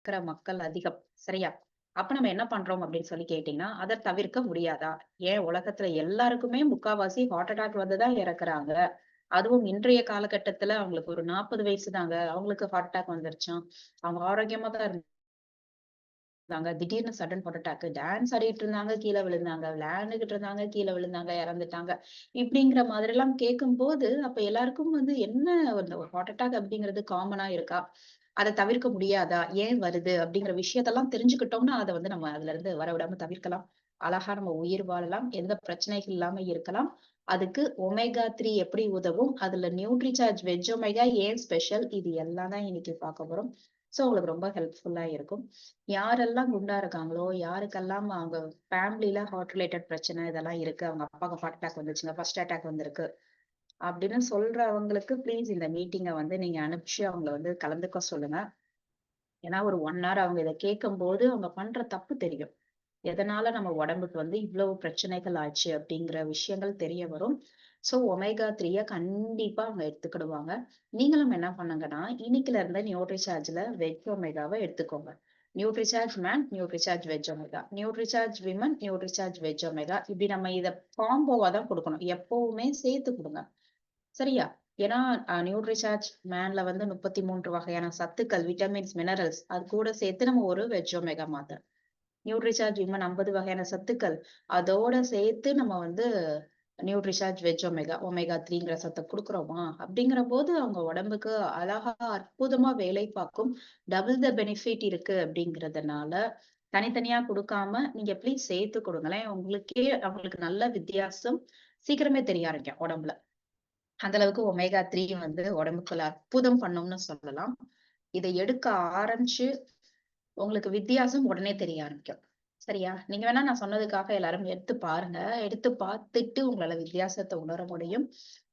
இருக்கிற மக்கள் அதிகம். சரியா? அப்ப நம்ம என்ன பண்றோம் அப்படின்னு சொல்லி கேட்டீங்கன்னா, அத தவிர்க்க முடியாதா? ஏன் உலகத்துல எல்லாருக்குமே முக்காவாசி ஹார்ட் அட்டாக் வந்துதான் இறக்குறாங்க. அதுவும் இன்றைய காலகட்டத்துல அவங்களுக்கு ஒரு 40 வயசு தாங்க. அவங்களுக்கு ஹார்ட் அட்டாக் வந்துருச்சாம். அவங்க ஆரோக்கியமா தான் இருந்தாங்க. திடீர்னு சடன் ஹார்ட் அட்டாக். டான்ஸ் ஆடிட்டு இருந்தாங்க, கீழ விழுந்தாங்க. விளையாண்டுகிட்டு இருந்தாங்க, கீழ விழுந்தாங்க, இறந்துட்டாங்க. இப்படிங்கிற மாதிரி எல்லாம் கேட்கும்போது, அப்ப எல்லாருக்கும் என்ன அந்த ஹார்ட் அட்டாக் அப்படிங்கிறது காமனா இருக்கா? அத தவிர்க்க முடியாதா? ஏன் வருது? அப்படிங்கிற விஷயத்தெல்லாம் தெரிஞ்சுக்கிட்டோம்னா, அத நம்ம அதுல இருந்து வரவிடாம தவிர்க்கலாம். அழகா நம்ம உயிர் வாழலாம். எந்த பிரச்சனைகள் இல்லாம இருக்கலாம். அதுக்கு ஒமேகா 3 எப்படி உதவும்? அதுல நியூட்ரிசார்ஜ் வெஜ் ஒமேகா ஏன் ஸ்பெஷல்? இது எல்லாம் தான் இன்னைக்கு பார்க்க போறோம். சோ உங்களுக்கு ரொம்ப ஹெல்ப்ஃபுல்லா இருக்கும். யாரெல்லாம் குண்டா இருக்காங்களோ, யாருக்கெல்லாம் அவங்க ஃபேமிலில ஹார்ட் ரிலேட்டட் பிரச்சனை இதெல்லாம் இருக்கு. அவங்க அப்பாவுக்கு ஹார்ட் அட்டாக் வந்துச்சுங்க, ஃபர்ஸ்ட் அட்டாக் வந்திருக்கு. அப்படின்னு சொல்றவங்களுக்கு ப்ளீஸ் இந்த மீட்டிங்க நீங்க அனுப்பிச்சு அவங்கள கலந்துக்க சொல்லுங்க. ஏன்னா ஒரு 1 ஹவர் அவங்க இத கேட்கும்போது அவங்க பண்ற தப்பு தெரியும். எதனால நம்ம உடம்புக்கு இவ்வளவு பிரச்சனைகள் ஆச்சு அப்படிங்கிற விஷயங்கள் தெரிய வரும். சோ ஒமேகா 3 கண்டிப்பா அவங்க எடுத்துக்கிடுவாங்க. நீங்களும் என்ன பண்ணுங்கன்னா, இன்னைக்குல இருந்து நியூட்ரிசார்ஜ்ல வெஜ் ஒமேகாவ எடுத்துக்கோங்க. Nutricharge man, Nutricharge veg omega, Nutricharge women, Nutricharge veg omega. இப்படி நம்ம இத காம்போவா தான் கொடுக்கணும். எப்பவுமே சேர்த்து கொடுங்க. சரியா? ஏன்னா நியூட்ரிசார்ஜ் மேன்ல 33 வகையான சத்துக்கள், விட்டமின்ஸ், மினரல்ஸ் அது கூட சேர்த்து நம்ம ஒரு வெஜ் ஒமேகா மாத்தணும். நியூட்ரிசார்ஜ் விமன் 50 வகையான சத்துக்கள். அதோட சேர்த்து நம்ம நியூட்ரிசார்ஜ் வெஜ் ஒமேகா, ஒமேகா 3ங்கிற சத்த குடுக்குறோமா? அப்படிங்கிற போது அவங்க உடம்புக்கு அழகா அற்புதமா வேலை பார்க்கும். டபுள் த பெனிஃபிட் இருக்கு அப்படிங்கிறதுனால, தனித்தனியா குடுக்காம நீங்க ப்ளீஸ் சேர்த்து குடுங்களேன். அவங்களுக்கு நல்ல வித்தியாசம் சீக்கிரமே தெரிய ஆரம்பிக்கும் உடம்புல. அந்த அளவுக்கு ஒமேகா 3 உடம்புக்குள்ள அற்புதம் பண்ணும்னு சொல்லலாம். இத எடுக்க ஆரம்பிச்சு உங்களுக்கு வித்தியாசம் உடனே தெரிய ஆரம்பிக்கும். சரியா? நீங்க வேணா நான் சொன்னதுக்காக எல்லாரும் எடுத்து பாருங்க. எடுத்து பார்த்துட்டு உங்களால வித்தியாசத்த உணர முடியும்.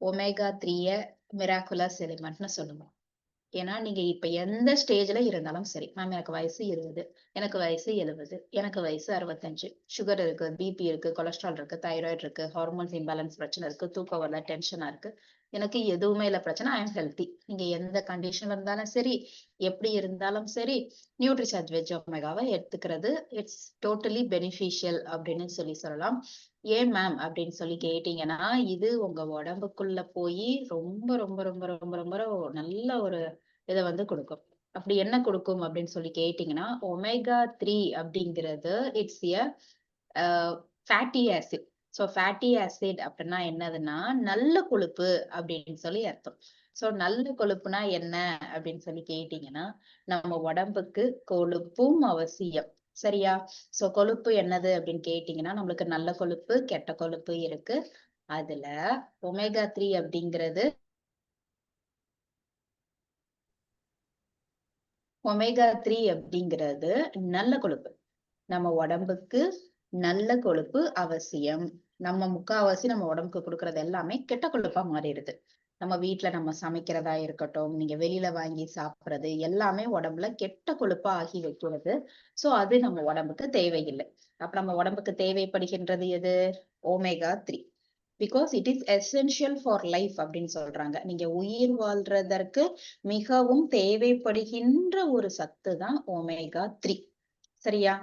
ஒமேகா 3 மிராக்குலஸ் எலிமெண்ட்ன்னு சொல்லுவோம். ஏன்னா, நீங்க இப்ப எந்த ஸ்டேஜ்ல இருந்தாலும் சரி. மேம் எனக்கு வயசு 20, எனக்கு வயசு 70, எனக்கு வயசு 65. சுகர் இருக்கு, பிபி இருக்கு, கொலஸ்ட்ரால் இருக்கு, தைராய்டு இருக்கு, ஹார்மோன்ஸ் இம்பேலன்ஸ் பிரச்சனை இருக்கு, தூக்கம் வரல, டென்ஷனா இருக்கு. எனக்கு எதுவுமே இல்ல பிரச்சனை. ஐ அம் ஹெல்த்தி. நீங்க எந்த கண்டிஷன்ல இருந்தாலும் சரி, எப்படி இருந்தாலும் சரி, நியூட்ரிசார்ஜ் வெஜ் ஒமேகாவ எடுத்துக்கிறது இட்ஸ் டோட்டலி பெனிஃபிஷியல் அப்படின்னு சொல்லலாம். ஏன் மேம் அப்படின்னு சொல்லி கேட்டீங்கன்னா, இது உங்க உடம்புக்குள்ள போயி ரொம்ப ரொம்ப ரொம்ப ரொம்ப ரொம்ப நல்ல ஒரு இத குடுக்கும். அப்படி என்ன குடுக்கும் அப்படின்னு சொல்லி கேட்டீங்கன்னா, ஒமேகா 3 அப்படிங்கிறது it's a a fatty acid. So fatty acid அப்படின்னா என்னதுன்னா, நல்ல கொழுப்பு அப்படின்னு சொல்லி அர்த்தம். சோ நல்ல கொழுப்புனா என்ன அப்படின்னு சொல்லி கேட்டீங்கன்னா, நம்ம உடம்புக்கு கொழுப்பும் அவசியம். சரியா? சோ கொழுப்பு என்னது அப்படின்னு கேட்டீங்கன்னா, நம்மளுக்கு நல்ல கொழுப்பு, கெட்ட கொழுப்பு இருக்கு. அதுல ஒமேகா 3 அப்படிங்கிறது ஒமேகா 3 அப்படிங்கிறது நல்ல கொழுப்பு. நம்ம உடம்புக்கு நல்ல கொழுப்பு அவசியம். நம்ம முக்காவாசி நம்ம உடம்புக்கு குடுக்குறது எல்லாமே கெட்ட கொழுப்பா மாறிடுது. நம்ம வீட்ல நம்ம சமைக்கிறதா இருக்கட்டும், நீங்க வெளியில வாங்கி சாப்பிடுறது எல்லாமே உடம்புல கெட்ட கொழுப்பா ஆகி வைக்கிறது. சோ அது நம்ம உடம்புக்கு தேவையில்லை. அப்ப நம்ம உடம்புக்கு தேவைப்படுகின்றது எது? Omega 3. Because it is essential for life அப்படின்னு சொல்றாங்க. நீங்க உயிர் வாழ்றதற்கு மிகவும் தேவைப்படுகின்ற ஒரு சத்து தான் ஒமேகா 3. சரியா?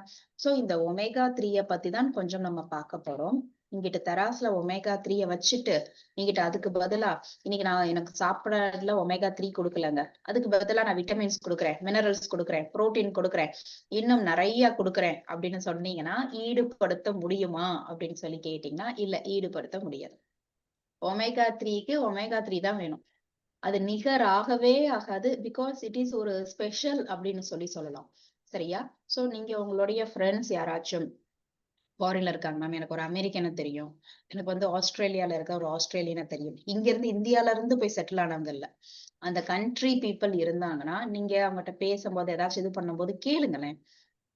சோ இந்த ஒமேகா 3ய பத்தி தான் கொஞ்சம் நம்ம பார்க்க போறோம். இங்கிட்டு தராசுல ஒமேகா 3ய வச்சுட்டு, இங்கிட்டு அதுக்கு பதிலா இன்னைக்கு எனக்கு சாப்பிடறதுல ஒமேகா 3 குடுக்கலங்க. அதுக்கு பதிலா நான் விட்டமின்ஸ் குடுக்குறேன், மினரல்ஸ் குடுக்குறேன், புரோட்டீன் குடுக்குறேன், இன்னும் நிறைய குடுக்குறேன் அப்படின்னு சொன்னீங்கன்னா, ஈடுபடுத்த முடியுமா அப்படின்னு சொல்லி கேட்டீங்கன்னா, இல்ல ஈடுபடுத்த முடியாது. ஒமேகா 3க்கு ஒமேகா 3 தான் வேணும். அது நிகராகவே ஆகாது. பிகாஸ் இட் இஸ் ஒரு ஸ்பெஷல் அப்படின்னு சொல்லலாம். சரியா? சோ நீங்க உங்களுடைய ஃப்ரெண்ட்ஸ் யாராச்சும் ஃபாரின்ல இருக்காங்க மேம். எனக்கு ஒரு அமெரிக்கன தெரியும். எனக்கு ஆஸ்திரேலியால இருக்க ஒரு ஆஸ்திரேலியன தெரியும். இங்க இருந்து இந்தியால இருந்து போய் செட்டில் ஆனவங்க இல்ல. அந்த கண்ட்ரி பீப்பிள் இருந்தாங்கன்னா, நீங்க அவங்கட்ட பேசும்போது ஏதாச்சும் இது பண்ணும்போது கேளுங்களேன்.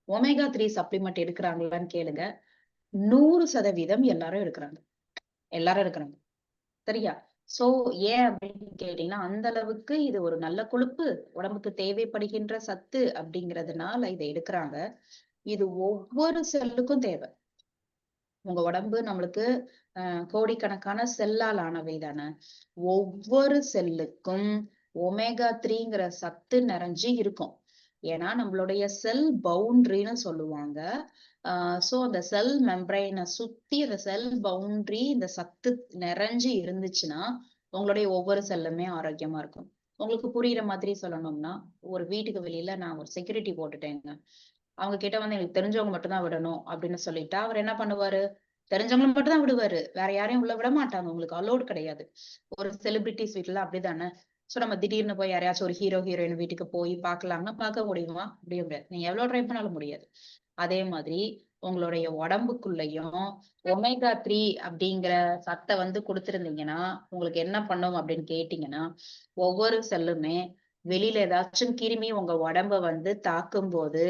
ஒமேகா 3 சப்ளிமெண்ட் எடுக்குறாங்களான்னு கேளுங்க. 100% எல்லாரும் எடுக்குறாங்க. எல்லாரும் எடுக்குறாங்க. சரியா? சோ ஏன் அப்படின்னு கேட்டீங்கன்னா, அந்த அளவுக்கு இது ஒரு நல்ல கொழுப்பு, உடம்புக்கு தேவைப்படுகின்ற சத்து அப்படிங்கிறதுனால இத எடுக்குறாங்க. இது ஒவ்வொரு செல்லுக்கும் தேவை. உங்க உடம்பு நம்மளுக்கு கோடிக்கணக்கான செல்லால் ஆனவை தானே. ஒவ்வொரு செல்லுக்கும் ஒமேகா 3ங்கிற சத்து நிறைஞ்சு இருக்கும். ஏன்னா நம்மளுடைய செல் பவுண்டரின்னு சொல்லுவாங்க. சோ அந்த செல் மெம்பரைனை சுத்தி அந்த செல் பவுண்டரி இந்த சத்து நிறைஞ்சு இருந்துச்சுன்னா உங்களுடைய ஒவ்வொரு செல்லுமே ஆரோக்கியமா இருக்கும். உங்களுக்கு புரியுற மாதிரி சொல்லணும்னா, ஒரு வீட்டுக்கு வெளியில நான் ஒரு செக்யூரிட்டி போட்டுட்டேங்க. அவங்க கிட்ட வந்து எனக்கு தெரிஞ்சவங்க மட்டும் தான் விடணும் அப்படின்னு சொல்லிட்டா, அவர் என்ன பண்ணுவாரு? தெரிஞ்சவங்கள மட்டும் தான் விடுவாரு. வேற யாரையும் உள்ள விட மாட்டாங்க. உங்களுக்கு அலோட் கிடையாது. ஒரு செலிபிரிட்டிஸ் வீட்ல அப்படித்தானே? சோ நம்ம திடீர்னு போய் யாரையாச்சும் ஒரு ஹீரோ, ஹீரோயின் வீட்டுக்கு போய் பார்க்கலாம்னா பார்க்க முடியுமா? முடிய முடியாது. நீங்க எவ்வளவு ட்ரை பண்ணாலும் முடியாது. அதே மாதிரி உங்களுடைய உடம்புக்குள்ளயும் ஒமேகா 3 அப்படிங்கிற சத்தை வந்து கொடுத்திருந்தீங்கன்னா, உங்களுக்கு என்ன பண்ணும் அப்படின்னு கேட்டீங்கன்னா, ஒவ்வொரு செல்லுமே வெளியில ஏதாச்சும் கிருமி உங்க உடம்ப வந்து தாக்கும்போது,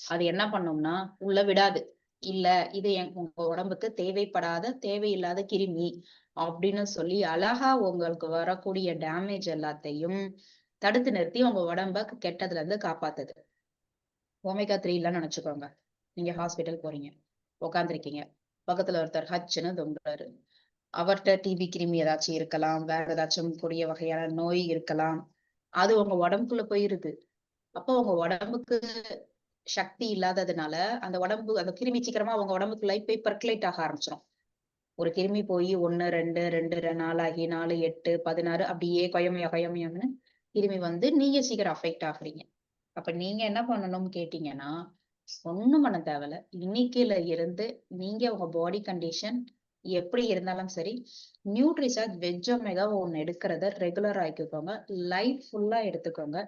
அது என்ன பண்ணும்னா, உள்ள விடாது. இல்ல இது உங்க உடம்புக்கு தேவைப்படாத, தேவையில்லாத கிருமி அப்படின்னு சொல்லி அழகா உங்களுக்கு வரக்கூடிய டேமேஜ் எல்லாத்தையும் தடுத்து நிறுத்தி உங்க உடம்ப கெட்டதுல இருந்து காப்பாத்துது. ஒமேகா 3 இல்லன்னு நினைச்சுக்கோங்க. நீங்க ஹாஸ்பிட்டல் போறீங்க. உட்கார்ந்திருக்கீங்க. பக்கத்துல ஒருத்தர் ஹச்சுன்னு தொங்குறாரு. அவர்ட்ட டிபி கிருமி ஏதாச்சும் இருக்கலாம். வேற ஏதாச்சும் கொடிய வகையான நோய் இருக்கலாம். அது உங்க உடம்புக்குள்ள போயிருது. அப்போ உங்க உடம்புக்கு சக்தி இல்லாததுனால, அந்த உடம்பு அந்த கிருமி சீக்கிரமா உங்க உடம்புக்குள்ள போய் பெர்குலேட் ஆக ஆரம்பிச்சிரும். ஒரு கிருமி போய் 1, 2, 2 4 ஆகி 4, 8, 16 அப்படியே கொயமையா கொயமையான்னு கிருமி வந்து நீங்க சீக்கிரம் அஃபெக்ட் ஆகுறீங்க. அப்ப நீங்க என்ன பண்ணணும்னு கேட்டீங்கன்னா, ஒண்ணும் பண்ண தேவையில்ல. இன்னைக்குல இருந்து நீங்க உங்க பாடி கண்டிஷன் எப்படி இருந்தாலும் சரி, நியூட்ரிசார்ஜ் வெஜ் ஒமேகா ஒண்ணு எடுக்கிறத ரெகுலர் ஆக்கிக்கோங்க. லைஃப் ஃபுல்லா எடுத்துக்கோங்க.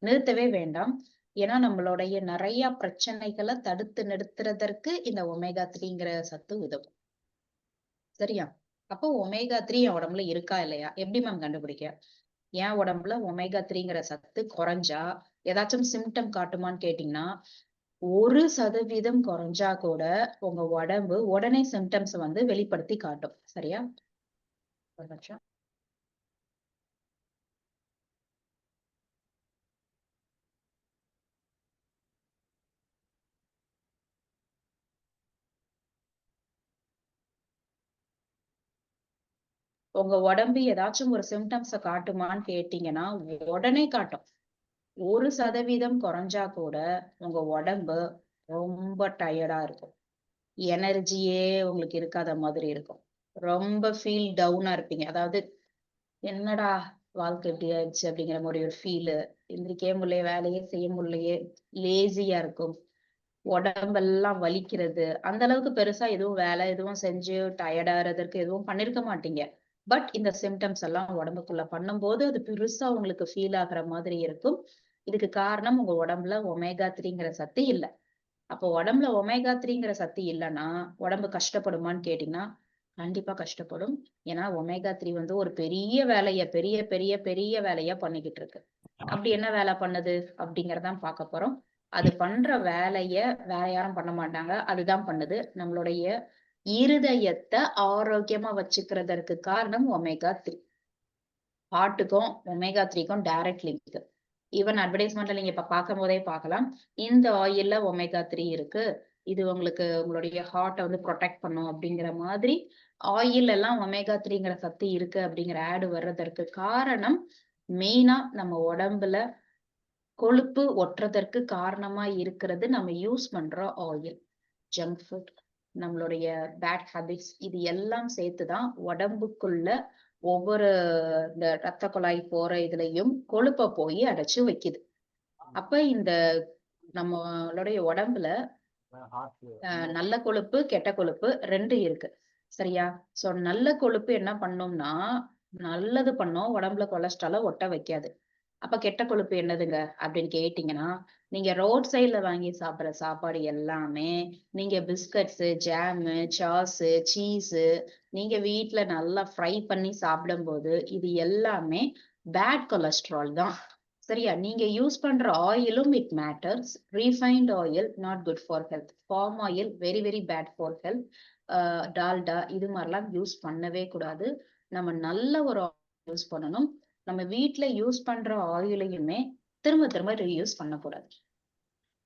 நிறுத்தவே வேண்டாம். ஏன்னா நம்மளுடைய நிறைய பிரச்சனைகளை தடுத்து நிறுத்துறதற்கு இந்த ஒமேகா 3ங்கிற சத்து உதவும். சரியா? அப்போ ஒமேகா 3 என் உடம்புல இருக்கா இல்லையா? எப்படி மேம் கண்டுபிடிக்க? என் உடம்புல ஒமேகா 3ங்கிற சத்து குறைஞ்சா ஏதாச்சும் சிம்டம் காட்டுமான்னு கேட்டீங்கன்னா, 1% குறைஞ்சா கூட உங்க உடம்பு உடனே சிம்டம்ஸ் வந்து வெளிப்படுத்தி காட்டும். சரியா? ஒரு நிமிஷம். உங்க உடம்பு ஏதாச்சும் ஒரு சிம்டம்ஸ காட்டுமான்னு கேட்டீங்கன்னா, உடனே காட்டும். 1% குறைஞ்சா கூட உங்க உடம்பு ரொம்ப டயர்டா இருக்கும். எனர்ஜியே உங்களுக்கு இருக்காத மாதிரி இருக்கும். ரொம்ப ஃபீல் டவுனா இருப்பீங்க. அதாவது என்னடா வாழ்க்கை இப்படி ஆயிடுச்சு அப்படிங்கிற மாதிரி ஒரு ஃபீலு. எந்திரிக்கவே முடியலையே, வேலையே செய்ய முடியலையே, லேசியா இருக்கும். உடம்பெல்லாம் வலிக்கிறது. அந்த அளவுக்கு பெருசா எதுவும் வேலை எதுவும் செஞ்சு டயர்ட் ஆறதற்கு எதுவும் பண்ணிருக்க மாட்டீங்க. பட் இந்த சிம்டம்ஸ் எல்லாம் உடம்புக்குள்ள பண்ணும்போது அது பெருசா உங்களுக்கு ஃபீல் ஆகுற மாதிரி இருக்கும். இதுக்கு காரணம் உங்க உடம்புல ஒமேகா 3ங்கிற சத்து இல்ல. அப்போ உடம்புல ஒமேகா 3ங்கிற சத்து இல்லன்னா உடம்பு கஷ்டப்படுமான்னு கேட்டீங்கன்னா, கண்டிப்பா கஷ்டப்படும். ஏன்னா ஒமேகா 3 வந்து ஒரு பெரிய வேலைய பெரிய பெரிய பெரிய வேலையா பண்ணிக்கிட்டு இருக்கு. அப்படி என்ன வேலை பண்ணுது அப்படிங்கறதான் பார்க்க போறோம். அது பண்ற வேலைய வேற யாரும் பண்ண மாட்டாங்க. அதுதான் பண்ணுது. நம்மளுடைய இருதயத்தை ஆரோக்கியமா வச்சுக்கிறதற்கு காரணம் ஒமேகா 3. ஹார்ட்டுக்கும் ஒமேகா 3க்கும் டைரக்ட் லிங்க். ஈவன் அட்வர்டைஸ்மெண்ட்ல நீங்க இப்ப பார்க்கும் போதே பார்க்கலாம். இந்த ஆயில்ல ஒமேகா 3 இருக்கு. இது உங்களுக்கு உங்களுடைய ஹார்ட்ட வந்து புரொடெக்ட் பண்ணும் அப்படிங்கிற மாதிரி ஆயில் எல்லாம் ஒமேகா 3ங்கிற சத்து இருக்கு அப்படிங்கிற ஆட் வர்றதற்கு காரணம் மெயினா நம்ம உடம்புல கொழுப்பு ஒட்டுறதற்கு காரணமா இருக்கிறது நம்ம யூஸ் பண்ற ஆயில், ஜங்க் ஃபுட், நம்மளுடைய பேட் ஹேபிட்ஸ் இது எல்லாம் சேர்த்துதான் உடம்புக்குள்ள ஒவ்வொரு இந்த ரத்த குழாய் போற இதுலயும் கொழுப்ப போய் அடைச்சு வைக்குது. அப்ப இந்த நம்மளுடைய உடம்புல நல்ல கொழுப்பு, கெட்ட கொழுப்பு 2 இருக்கு. சரியா? சோ நல்ல கொழுப்பு என்ன பண்ணும்னா, நல்லது பண்ணும். உடம்புல கொலஸ்ட்ரால ஒட்ட வைக்காது. அப்ப கெட்ட கொழுப்பு என்னதுங்க அப்படின்னு கேட்டீங்கன்னா, நீங்க ரோட் சைடுல வாங்கி சாப்பிடுற சாப்பாடு எல்லாமே, நீங்க பிஸ்கட்ஸு, ஜாமு, சாஸு, சீஸு, நீங்க வீட்ல நல்லா ஃப்ரை பண்ணி சாப்பிடும்போது, இது எல்லாமே பேட் கொலஸ்ட்ரால் தான். சரியா? நீங்க யூஸ் பண்ற ஆயிலும் it matters. Refined oil not good for health. Palm oil very very bad for health. Dalda இது மாதிரிலாம் யூஸ் பண்ணவே கூடாது. நம்ம நல்ல ஒரு யூஸ் பண்ணணும். நம்ம வீட்ல யூஸ் பண்ற ஆயிலையுமே திரும்ப திரும்ப ரீயூஸ் பண்ணக்கூடாது.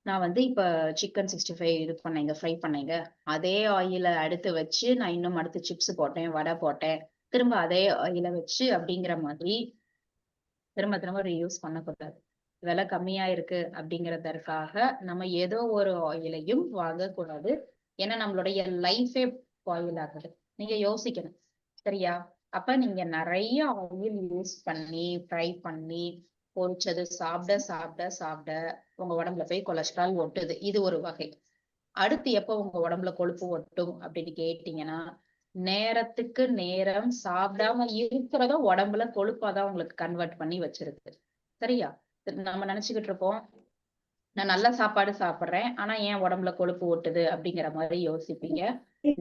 நான் வந்து இப்ப சிக்கன் 65 இது பண்ணேங்க, ஃப்ரை பண்ணேங்க. அதே ஆயில அடுத்து வச்சு நான் இன்னும் அடுத்து சிப்ஸ் போட்டேன், வடை போட்டேன். திரும்ப அதே ஆயில வச்சு அப்படிங்கிற மாதிரி திரும்ப திரும்ப ரீயூஸ் பண்ணக்கூடாது. விலை கம்மியா இருக்கு அப்படிங்கறதற்காக நம்ம ஏதோ ஒரு ஆயிலையும் வாங்கக்கூடாது. ஏன்னா நம்மளுடைய லைஃபே ஸ்பாயில் ஆகுது. நீங்க யோசிக்கணும். சரியா? அப்ப நீங்க நிறைய ஆயில் யூஸ் பண்ணி ஃப்ரை பண்ணி பொரிச்சது சாப்பிட சாப்பிட சாப்பிட உங்க உடம்புல போய் கொலஸ்ட்ரால் ஒட்டுது. இது ஒரு வகை. அடுத்து எப்ப உங்க உடம்புல கொழுப்பு ஒட்டும் அப்படின்னு கேட்டீங்கன்னா, நேரத்துக்கு நேரம் சாப்பிடாம இருக்கிறத உடம்புல கொழுப்பாதான் உங்களுக்கு கன்வெர்ட் பண்ணி வச்சிருக்கு. சரியா? நம்ம நினைச்சுக்கிட்டு இருப்போம், நான் நல்ல சாப்பாடு சாப்பிடுறேன் ஆனா ஏன் உடம்புல கொழுப்பு ஒட்டுது அப்படிங்கிற மாதிரி யோசிப்பீங்க.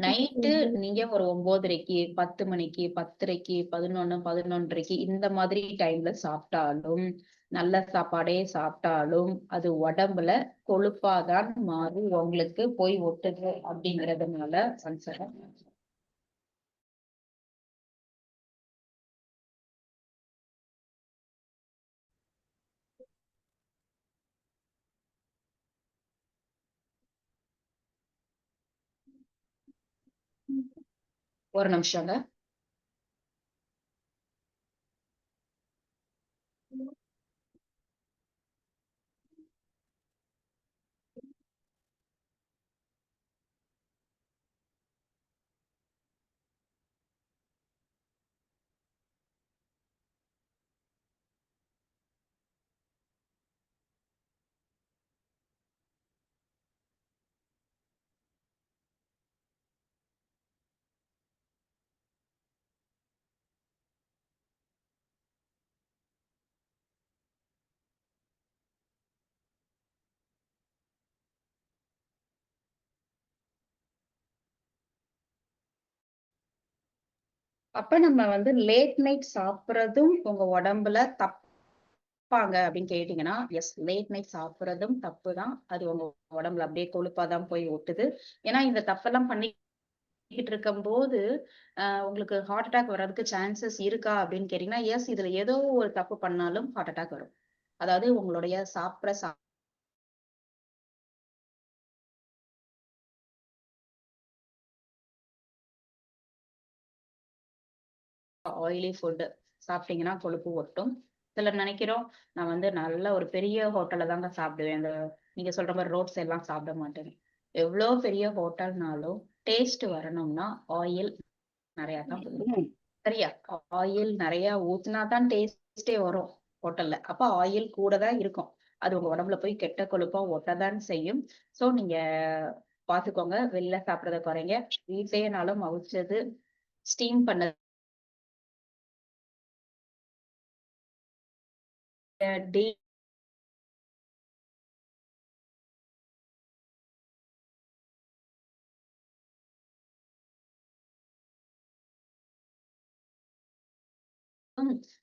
நைட்டு நீங்க ஒரு 9:30க்கு 10 மணிக்கு 10:30க்கு 11 11:30க்கு இந்த மாதிரி டைம்ல சாப்பிட்டாலும், நல்ல சாப்பாடே சாப்பிட்டாலும் அது உடம்புல கொழுப்பாதான் மாறி உங்களுக்கு போய் ஒட்டுது அப்படிங்கறதுனால கன்சர்ன். ஒரு நிமிஷங்க. அப்ப நம்ம வந்து லேட் நைட் சாப்பிடுறதும் உங்க உடம்புல தப்பாங்க அப்படின்னு கேட்டீங்கன்னா, எஸ், லேட் நைட் சாப்பிடுறதும் தப்புதான். அது உங்க உடம்புல அப்படியே கொழுப்பாதான் போய் ஒட்டுது. ஏன்னா இந்த தப்பெல்லாம் பண்ணிக்கிட்டு இருக்கும்போது உங்களுக்கு ஹார்ட் அட்டாக் வர்றதுக்கு சான்சஸ் இருக்கா அப்படின்னு கேட்டீங்கன்னா, எஸ், இதுல ஏதோ ஒரு தப்பு பண்ணாலும் ஹார்ட் அட்டாக் வரும். அதாவது உங்களுடைய சாப்பிடுற ஆயிலி ஃபுட் சாப்பிட்டீங்கன்னா கொழுப்பு ஒட்டும். சிலர் நினைக்கிறோம், நான் வந்து நல்ல ஒரு பெரிய ஹோட்டல்ல தாங்க சாப்பிடுவேன். அந்த நீங்க சொல்ற மாதிரி ரோட் சைட் எல்லாம் சாப்பிட மாட்டேன். எவ்வளவு பெரிய ஹோட்டல்னாலும் டேஸ்ட் வரணும்னா ஆயில் நிறைய தான் போடணும். சரியா? ஆயில் நிறைய ஊத்துனா தான் டேஸ்டே வரும் ஹோட்டல்ல. அப்ப ஆயில் கூட தான் இருக்கும். அது உங்க உடம்புல போய் கெட்ட கொழுப்பா ஒட்டதான் செய்யும். சோ நீங்க பாத்துக்கோங்க, வெளில சாப்பிடறத குறைங்க. வீட்லயேனாலும் அவிச்சது, ஸ்டீம் பண்ண டே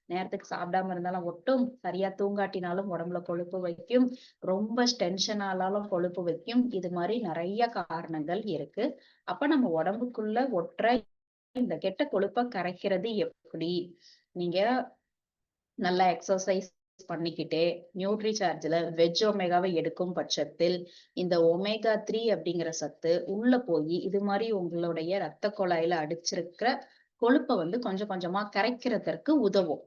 நேரத்துக்கு சாப்பிடாம இருந்தாலும் ஒட்டும். சரியா தூங்காட்டினாலும் உடம்புல கொழுப்பு வைக்கும். ரொம்ப டென்ஷன் ஆனாலும் கொழுப்பு வைக்கும். இது மாதிரி நிறைய காரணங்கள் இருக்கு. அப்ப நம்ம உடம்புக்குள்ள ஒட்டுற இந்த கெட்ட கொழுப்பை கரைக்கிறது எப்படி? நீங்க நல்லா எக்ஸர்சைஸ் பண்ணிக்கிட்டே நியூட்ரி சார்ஜ்ல வெஜ் ஒமேகாவை எடுக்கும் பட்சத்தில் இந்த ஒமேகா 3 அப்படிங்கிற சத்து உள்ள போய் இது மாதிரி உங்களுடைய ரத்த குழாயில அடிச்சிருக்கிற கொழுப்பை வந்து கொஞ்சம் கொஞ்சமா கரைக்கிறதற்கு உதவும்.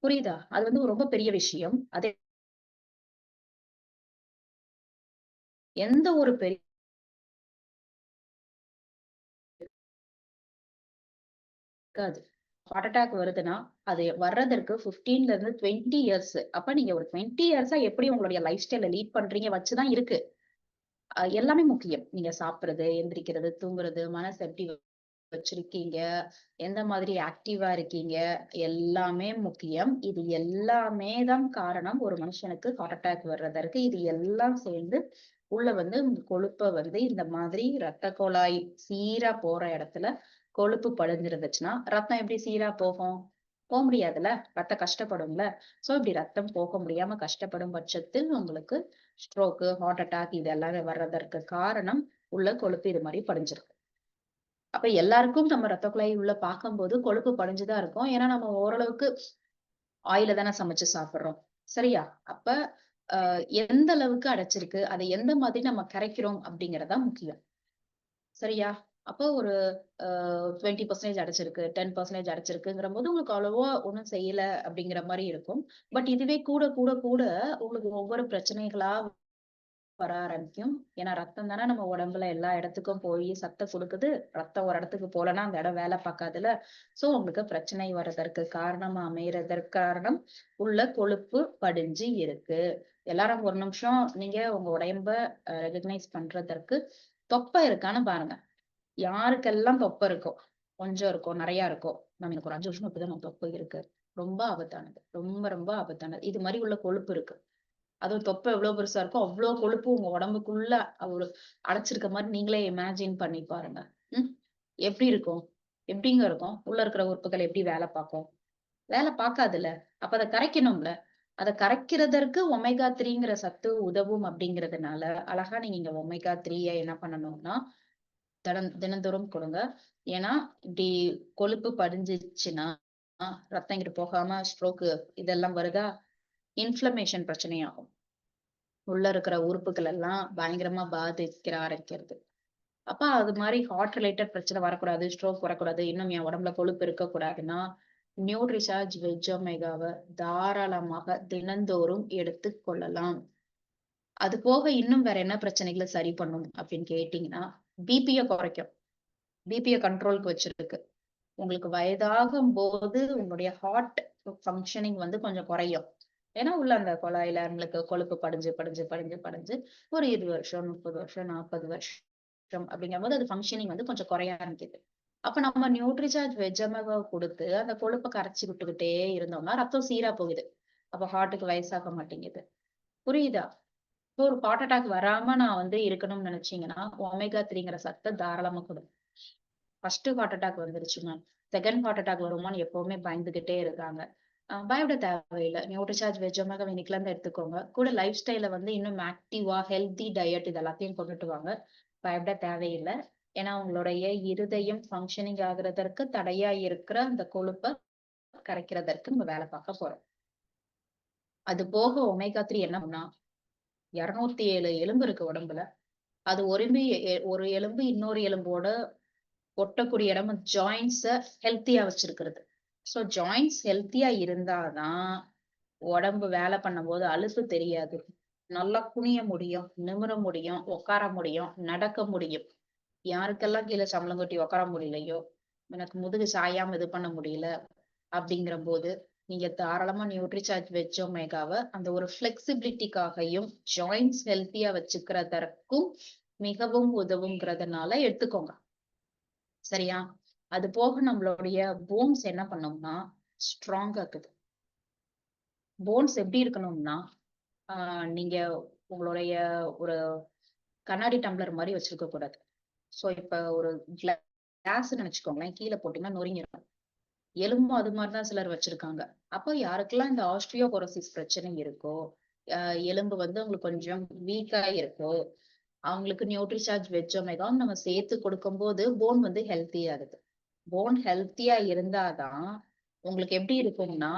புரியுதா? அது வந்து ரொம்ப பெரிய விஷயம். அது எந்த ஒரு பெரிய இருக்காது. ஹார்ட் அட்டாக் வருதுன்னா, அது வர்றதற்கு 15ல இருந்து 20 இயர்ஸ். அப்ப நீங்க ஒரு 20 இயர்ஸா எப்படி உங்களுடைய லைஃப் ஸ்டைல லீட் பண்றீங்க வச்சுதான் இருக்கு. எல்லாமே முக்கியம். நீங்க சாப்பிடுறது, எந்திரிக்கிறது, தூங்குறது, மனசு எப்படி வச்சிருக்கீங்க, எந்த மாதிரி ஆக்டிவா இருக்கீங்க, எல்லாமே முக்கியம். இது எல்லாமே தான் காரணம் ஒரு மனுஷனுக்கு ஹார்ட் அட்டாக் வர்றதற்கு. இது எல்லாம் சேர்ந்து உள்ள வந்து கொழுப்ப வந்து இந்த மாதிரி ரத்த குழாய் சீரா போற இடத்துல கொழுப்பு படிஞ்சிருந்துச்சுன்னா, ரத்தம் எப்படி சீரா போகும்? முடியாதுல்ல. ரத்தம் கஷ்டப்படும்ல. சோ இப்படி ரத்தம் போக முடியாம கஷ்டப்படும் பட்சத்தில் உங்களுக்கு ஸ்ட்ரோக்கு, ஹார்ட் அட்டாக் இது எல்லாமே வர்றதற்கு காரணம் உள்ள கொழுப்பு இது மாதிரி படிஞ்சிருக்கு. அப்ப எல்லாருக்கும் நம்ம ரத்த குழாய் உள்ள பார்க்கும்போது கொழுப்பு படிஞ்சுதான் இருக்கும். ஏன்னா நம்ம ஓரளவுக்கு ஆயில தானே சமைச்சு சாப்பிடுறோம். சரியா? அப்ப எந்த அளவுக்கு அடைச்சிருக்கு, அதை எந்த மாதிரி நம்ம கரைக்கிறோம் அப்படிங்கிறது தான் முக்கியம். சரியா? அப்போ ஒரு 20% அடைச்சிருக்கு, 10% அடைச்சிருக்குங்கிற போது உங்களுக்கு அவ்வளவா ஒண்ணும் செய்யல அப்படிங்கிற மாரி இருக்கும். பட் இதுவே கூட கூட கூட உங்களுக்கு ஒவ்வொரு பிரச்சனைகளா வர ஆரம்பிக்கும். ஏன்னா ரத்தம் தானே நம்ம உடம்புல எல்லா இடத்துக்கும் போய் சத்த குடுக்குது. ரத்தம் ஒரு இடத்துக்கு போலன்னா அந்த இடம் வேலை பார்க்காதுல்ல. சோ உங்களுக்கு பிரச்சனை வர்றதற்கு காரணமா அமையறதற்கு காரணம் உள்ள கொழுப்பு படிஞ்சு இருக்கு. எல்லாரும் ஒரு நிமிஷம் நீங்க உங்க உடம்ப ரெகக்னைஸ் பண்றதற்கு தொப்பை இருக்கான்னு பாருங்க. யாருக்கெல்லாம் தொப்பை இருக்கோ, கொஞ்சம் இருக்கோ, நிறைய இருக்கோ, மேம் எனக்கு ஒரு 5 வருஷமா இப்படிதான் நான் தொப்பை இருக்கு. ரொம்ப ஆபத்தானது. ரொம்ப ரொம்ப ஆபத்தானது. இது மாரி உள்ள கொழுப்பு இருக்கு. அதுவும் தொப்பை எவ்வளவு பெருசா இருக்கோ, அவ்ளோ கொழுப்பு உங்க உடம்புக்குள்ள ஒரு அடைச்சிருக்க மாரி நீங்களே இமேஜின் பண்ணி பாருங்க. ம். எப்படி இருக்கும்? எப்படிங்க இருக்கும்? உள்ள இருக்கிற உறுப்புகள் எப்படி வேலை பார்க்கும்? வேலை பார்க்காதுல்ல. அப்ப அத கரைக்கணும்ல. அத கரைக்கிறதற்கு ஒமேகா 3ங்கிற சத்து உதவும் அப்படிங்கிறதுனால, அழகா நீங்க இங்க ஒமேகா 3ய என்ன பண்ணணும்னா, தினந்தோறும் கொடுங்க. ஏன்னா, இப்படி கொழுப்பு படிஞ்சிச்சுன்னா, ரத்தம் இங்கிட்டு போகாம ஸ்ட்ரோக் இதெல்லாம் வருதா? இன்ஃப்ளமேஷன் பிரச்சனையாகும். உள்ள இருக்கிற உறுப்புகள் எல்லாம் பயங்கரமா பாதிக்கிற ஆரம்பிக்கிறது. அப்ப அது மாரி ஹார்ட் ரிலேட்டட் பிரச்சனை வரக்கூடாது, ஸ்ட்ரோக் வரக்கூடாது, இன்னும் என் உடம்புல கொழுப்பு இருக்கக்கூடாதுன்னா, நியூட்ரிசார்ஜ் வெஜ் ஒமேகாவ தாராளமாக தினந்தோறும் எடுத்துக் கொள்ளலாம். அது போக இன்னும் வேற என்ன பிரச்சனைகள சரி பண்ணும் அப்படின்னு கேட்டீங்கன்னா, பிபிய குறைக்கும். பிபிய கண்ட்ரோல்க்கு வச்சிருக்கு. உங்களுக்கு வயதாகும்போது உங்களுடைய ஹார்ட் ஃபங்ஷனிங் வந்து கொஞ்சம் குறையும். ஏன்னா உள்ள அந்த குழாயில நம்மளுக்கு கொழுப்பு படிஞ்சு, படிஞ்சு, படிஞ்சு, படிஞ்சு ஒரு 20 வருஷம், 30 வருஷம், 40 வருஷம் அப்படிங்கும்போது அது ஃபங்ஷனிங் வந்து கொஞ்சம் குறைய ஆரம்பிக்குது. அப்ப நம்ம நியூட்ரிசார்ஜ் வெஜ்ஜமவ குடுத்து அந்த கொழுப்ப கரைச்சு விட்டுக்கிட்டே இருந்தோம்னா, ரத்தம் சீரா போகுது. அப்ப ஹார்ட்க்கு வயசாக மாட்டேங்குது. புரியுதா? இப்போ ஒரு ஹார்ட் அட்டாக் வராம நான் வந்து இருக்கணும்னு நினைச்சீங்கன்னா, ஒமேகா 3ங்கிற சத்த தாராளமா குடுங்க. ஃபர்ஸ்ட் ஹார்ட் அட்டாக் வந்துருச்சு மேம். செகண்ட் ஹார்ட் அட்டாக் வருமான்னு எப்பவுமே பயந்துகிட்டே இருக்காங்க. பயப்பட தேவையில்ல. நியூட்ரிசார்ஜ் வெஜ் ஒமேகா இன்னைக்குல இருந்து எடுத்துக்கோங்க. கூட லைஃப் ஸ்டைல வந்து இன்னும் ஆக்டிவா, ஹெல்தி டயட் இது எல்லாத்தையும் கொண்டுட்டு வாங்க. பயப்பட தேவையில்ல. ஏன்னா உங்களுடைய இருதயம் ஃபங்ஷனிங் ஆகுறதற்கு தடையா இருக்கிற அந்த கொழுப்ப கரைக்கிறதற்கு நம்ம வேலை பார்க்க போறோம். அது போக ஒமேகா 3 என்ன பண்ணா 207 எலும்பு இருக்கு உடம்புல. அது ஒரு எலும்பு இன்னொரு எலும்போட ஒட்டக்கூடிய இடம் ஜாயிண்ட்ஸ ஹெல்த்தியா வச்சிருக்கிறது. சோ ஜாயிண்ட்ஸ் ஹெல்த்தியா இருந்தாதான் உடம்பு வேலை பண்ணும்போது அலுப்பு தெரியாது. நல்லா குனிய முடியும், நிமிர முடியும், உட்கார முடியும், நடக்க முடியும். யாருக்கெல்லாம் கீழே சம்பளம் கட்டி உட்கார முடியலையோ, எனக்கு முதுகு சாயாம இது பண்ண முடியல அப்படிங்கிற போது, நீங்க தாராளமா நியூட்ரிசார்ஜ் வெஜ் ஒமேகாவ அந்த ஒரு ஃபிளெக்சிபிலிட்டிக்காகவும், ஜாயிண்ட்ஸ் ஹெல்த்தியா வச்சுக்கிறதற்கும் மிகவும் உதவுங்கிறதுனால எடுத்துக்கோங்க. சரியா? அது போக நம்மளுடைய போன்ஸ் என்ன பண்ணும்னா, ஸ்ட்ராங் ஆக்குது. போன்ஸ் எப்படி இருக்கணும்னா, நீங்க உங்களுடைய ஒரு கண்ணாடி டம்ளர் மாரி வச்சிருக்க கூடாது. சோ இப்ப ஒரு கிளாஸ்ன்னு நெனச்சுக்கோங்களேன். கீழ போட்டீங்கன்னா நொறுங்கிரும். எலும்பும் அது மாரி தான் சிலர் வச்சிருக்காங்க. அப்ப யாருக்கெல்லாம் இந்த ஆஸ்டியோபோரோசிஸ் பிரச்சனை இருக்கோ, அ எலும்பு வந்து உங்களுக்கு கொஞ்சம் வீக்கா இருக்கோ, அவங்களுக்கு நியூட்ரிசார்ஜ் வெஜ் ஒமேகாவும் நம்ம சேர்த்து கொடுக்கும்போது போன் வந்து ஹெல்த்தி ஆகுது. போன் ஹெல்த்தியா இருந்தா தான் உங்களுக்கு எப்படி இருக்கும்னா,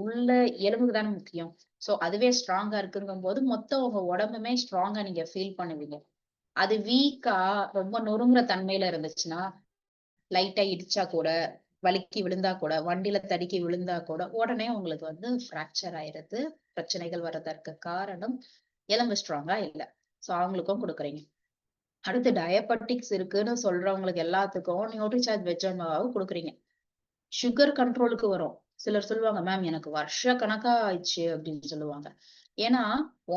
உள்ள எலும்புக்கு தானே முக்கியம். சோ அதுவே ஸ்ட்ராங்கா இருக்குங்கும்போது மொத்தம் உங்க உடம்புமே ஸ்ட்ராங்கா நீங்க ஃபீல் பண்ணுவீங்க. அது வீக்கா ரொம்ப நொறுங்குற தன்மையில இருந்துச்சுன்னா, லைட்டா இடிச்சா கூட, வழுக்கி விழுந்தா கூட, வண்டியில தடுக்கி விழுந்தா கூட, உடனே உங்களுக்கு வந்து ஃப்ராக்சர் ஆயிருது. பிரச்சனைகள் வர்றதற்கு காரணம் எலும்பு ஸ்ட்ராங்கா இல்ல. சோ அவங்களுக்கும் குடுக்குறீங்க. அடுத்து டயபெட்டிக்ஸ் இருக்குன்னு சொல்றவங்களுக்கு எல்லாத்துக்கும் நியூட்ரிசார்ஜ் வெஜ் மாவு குடுக்குறீங்க. சுகர் கண்ட்ரோலுக்கு வரும். சிலர் சொல்லுவாங்க, மேம் எனக்கு வருஷ கணக்கா ஆயிடுச்சு அப்படின்னு சொல்லுவாங்க. ஏன்னா,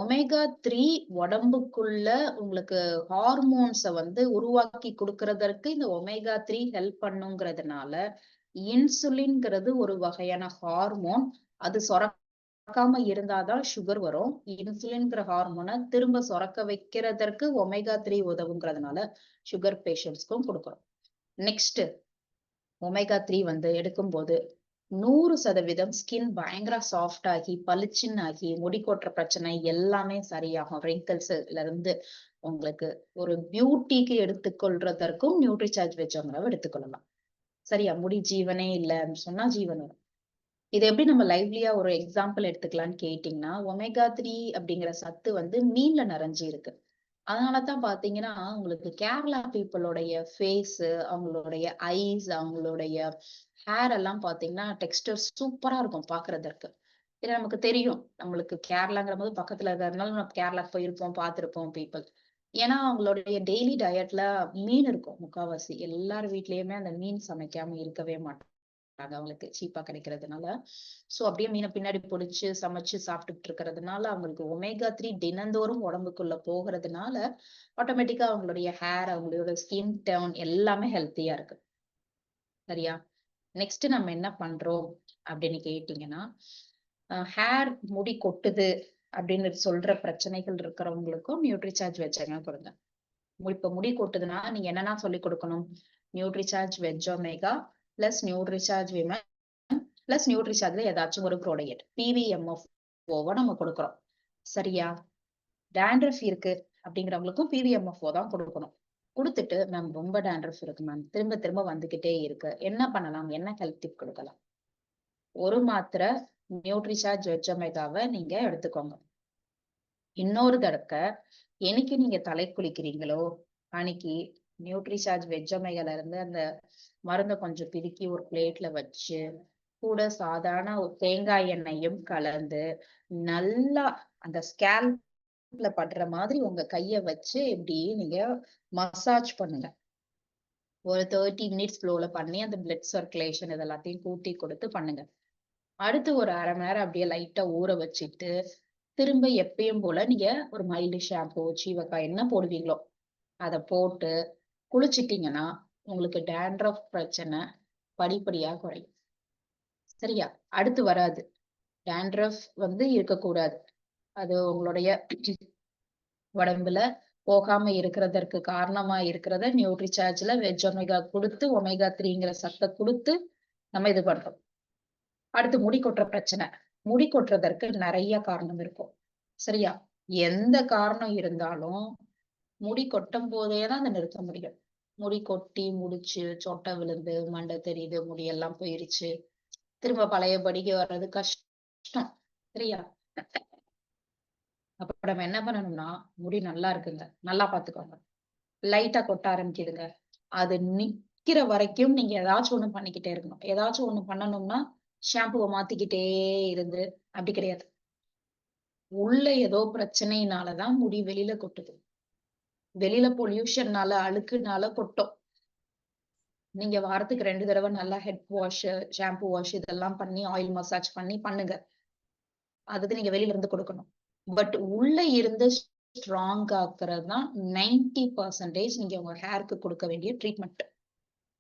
ஒமேகா 3 உடம்புக்குள்ள உங்களுக்கு ஹார்மோன்ஸ வந்து உருவாக்கி குடுக்குறதற்கு இந்த ஒமேகா 3 ஹெல்ப் பண்ணுங்கிறதுனால, இன்சுலின்ங்கிறது ஒரு வகையான ஹார்மோன். அது சுரக்காம இருந்தா தான் சுகர் வரும். இன்சுலின்ங்கிற ஹார்மோன திரும்ப சுரக்க வைக்கிறதற்கு ஒமேகா 3 உதவுங்கிறதுனால, சுகர் பேஷண்ட்ஸ்க்கும் குடுக்குறோம். நெக்ஸ்ட் ஒமேகா 3 வந்து எடுக்கும்போது 100% ஸ்கின் பயங்கர சாஃப்ட் ஆகி, பளிச்சுன்னு ஆகி, முடி கொட்டுற பிரச்சனை எல்லாமே சரியாகும். ரிங்கிள்ஸ்ல இருந்து உங்களுக்கு ஒரு பியூட்டிக்கு எடுத்துக்கொள்றதற்கும் நியூட்ரிசார்ஜ் வெஜ் உணவு எடுத்துக்கொள்ளலாம். சரியா? முடி ஜீவனே இல்லன்னு சொன்னா ஜீவன் வரும். இத எப்படி நம்ம லைவ்லியா ஒரு எக்ஸாம்பிள் எடுத்துக்கலாம்னு கேட்டீங்கன்னா, ஒமேகா 3 அப்படிங்கிற சத்து வந்து மீன்ல நிறைஞ்சு இருக்கு. அதனாலதான் பாத்தீங்கன்னா, உங்களுக்கு கேரளா பீப்பிளோடைய ஃபேஸ், அவங்களுடைய ஐஸ், அவங்களுடைய ஹேர் எல்லாம் பாத்தீங்கன்னா, டெக்ஸ்டர் சூப்பரா இருக்கும் பாக்குறதற்கு. ஏன்னா நமக்கு தெரியும். நம்மளுக்கு கேரளாங்கிறபோது பக்கத்துல இருக்கிறதுனால நம்ம கேரளாக்கு போயிருப்போம், பார்த்திருப்போம் பீப்பிள். ஏன்னா அவங்களுடைய டெய்லி டயட்ல மீன் இருக்கும் முக்காவாசி. எல்லார் வீட்லயுமே அந்த மீன் சமைக்காம இருக்கவே மாட்டாங்க. அவங்களுக்கு சீப்பா கிடைக்கிறதுனால. சோ அப்படியே மீன பின்னாடி பொரிச்சு, சமைச்சு சாப்பிட்டுட்டு இருக்கிறதுனால, அவங்களுக்கு ஒமேகா 3 தினந்தோறும் உடம்புக்குள்ள போகுறதுனால, ஆட்டோமேட்டிக்கா அவங்களுடைய ஹேர், அவங்களோட ஸ்கின் டோன் எல்லாமே ஹெல்த்தியா இருக்கு. சரியா? நெக்ஸ்ட் நம்ம என்ன பண்றோம் அப்படின்னு கேட்டீங்கன்னா, ஹேர் முடி கொட்டுது அப்படின்னு சொல்ற பிரச்சனைகள் இருக்கிறவங்களுக்கும் நியூட்ரிசார்ஜ் வச்சங்க கொடுங்க. இப்ப முடி கொட்டுதுன்னா, நீங்க என்னன்னா சொல்லிக் கொடுக்கணும்? Nutricharge veg omega plus Nutricharge women plus நியூட்ரிசார்ஜ்ல ஏதாச்சும் ஒரு ப்ரோடையட் பிவிஎம்எஃப்ஓ நம்ம கொடுக்குறோம். சரியா? டேண்ட்ரஃப் இருக்கு அப்படிங்கிறவங்களுக்கும் பிவிஎம்எஃப்ஓ தான் கொடுக்கணும். குடுத்துட்டு, மேம் ரொம்ப டேண்ட்ரஃப் இருக்கு மேம். திரும்ப திரும்ப வந்துகிட்டே இருக்கு. என்ன பண்ணலாம்? என்ன ஹெல்த் டிப் கொடுக்கலாம்? ஒரு மாத்திரை நியூட்ரிசார்ஜ் வெஜ் ஒமேகாவை நீங்க எடுத்துக்கோங்க. இன்னொரு தடக்க, என்னைக்கு நீங்க தலை குளிக்கிறீங்களோ, அன்னைக்கு நியூட்ரிசார்ஜ் வெஜ் ஒமேகால இருந்து அந்த மருந்த கொஞ்சம் பிதுக்கி ஒரு பிளேட்ல வச்சு, கூட சாதாரண ஒரு தேங்காய் எண்ணெயும் கலந்து, நல்லா அந்த ஸ்கேல்ப்ல படுற மாதிரி உங்க கைய வச்சு இப்படி நீங்க மசாஜ் பண்ணுங்க. ஒரு 30 மினிட்ஸ் ஃப்ளோல பண்ணி அந்த பிளட் சர்க்குலேஷன் இது எல்லாத்தையும் கூட்டி கொடுத்து பண்ணுங்க. அடுத்து ஒரு 1/2 மணி நேரம் அப்படியே லைட்டா ஊற வச்சுட்டு, திரும்ப எப்பயும் போல நீங்க ஒரு மைல்டு ஷாம்பூ, சீவக்காய் என்ன போடுவீங்களோ, அத போட்டு குளிச்சிட்டீங்கன்னா, உங்களுக்கு டாண்ட்ரஃப் பிரச்சனை படிப்படியா குறையும். சரியா? அடுத்து வராது. டாண்ட்ரஃப் இருக்கக்கூடாது. அது உங்களுடைய உடம்புல போகாம இருக்கிறதற்கு காரணமா இருக்கிறத நியூட்ரிசார்ஜ்ல வெஜ் ஒமேகா குடுத்து, ஒமேகா 3ங்கிற சத்த குடுத்து நம்ம இது பண்றோம். அடுத்து முடி கொட்டுற பிரச்சனை. முடி கொட்டுறதற்கு நெறைய காரணம் இருக்கும். சரியா? எந்த காரணம் இருந்தாலும், முடி கொட்டும் போதே தான் அத நிறுத்த முடியும். முடி கொட்டி முடிச்சு, சொட்டை விழுந்து, மண்டை தெரியுது, முடியெல்லாம் போயிருச்சு. திரும்ப பழையபடிக்கு வர்றது கஷ்டம். சரியா? அப்ப நம்ம என்ன பண்ணணும்னா, முடி நல்லா இருக்குங்க. நல்லா பாத்துக்கோங்க. லைட்டா கொட்ட ஆரம்பிக்குதுங்க. அது நிக்கிற வரைக்கும் நீங்க ஏதாச்சும் ஒண்ணு பண்ணிக்கிட்டே இருக்கணும். ஏதாச்சும் ஒண்ணு பண்ணணும்னா, ஷாம்புவ மாத்திக்கிட்டே இருந்து அப்படி கிடையாது. உள்ள ஏதோ பிரச்சனையினால தான் முடி வெளியில கொட்டுது. வெளியில பொல்யூஷன்னால, அழுக்குனால கொட்டும். நீங்க வாரத்துக்கு 2 தடவ நல்லா ஹெட் வாஷ், ஷாம்பு வாஷ் இதெல்லாம் பண்ணி, ஆயில் மசாஜ் பண்ணி பண்ணுங்க. அதுக்கு நீங்க வெளியில இருந்து கொடுக்கணும். பட் உள்ள இருந்து ஸ்ட்ராங் ஆக்குறது தான் 90% நீங்க உங்க ஹேர்க்கு கொடுக்க வேண்டிய ட்ரீட்மெண்ட்.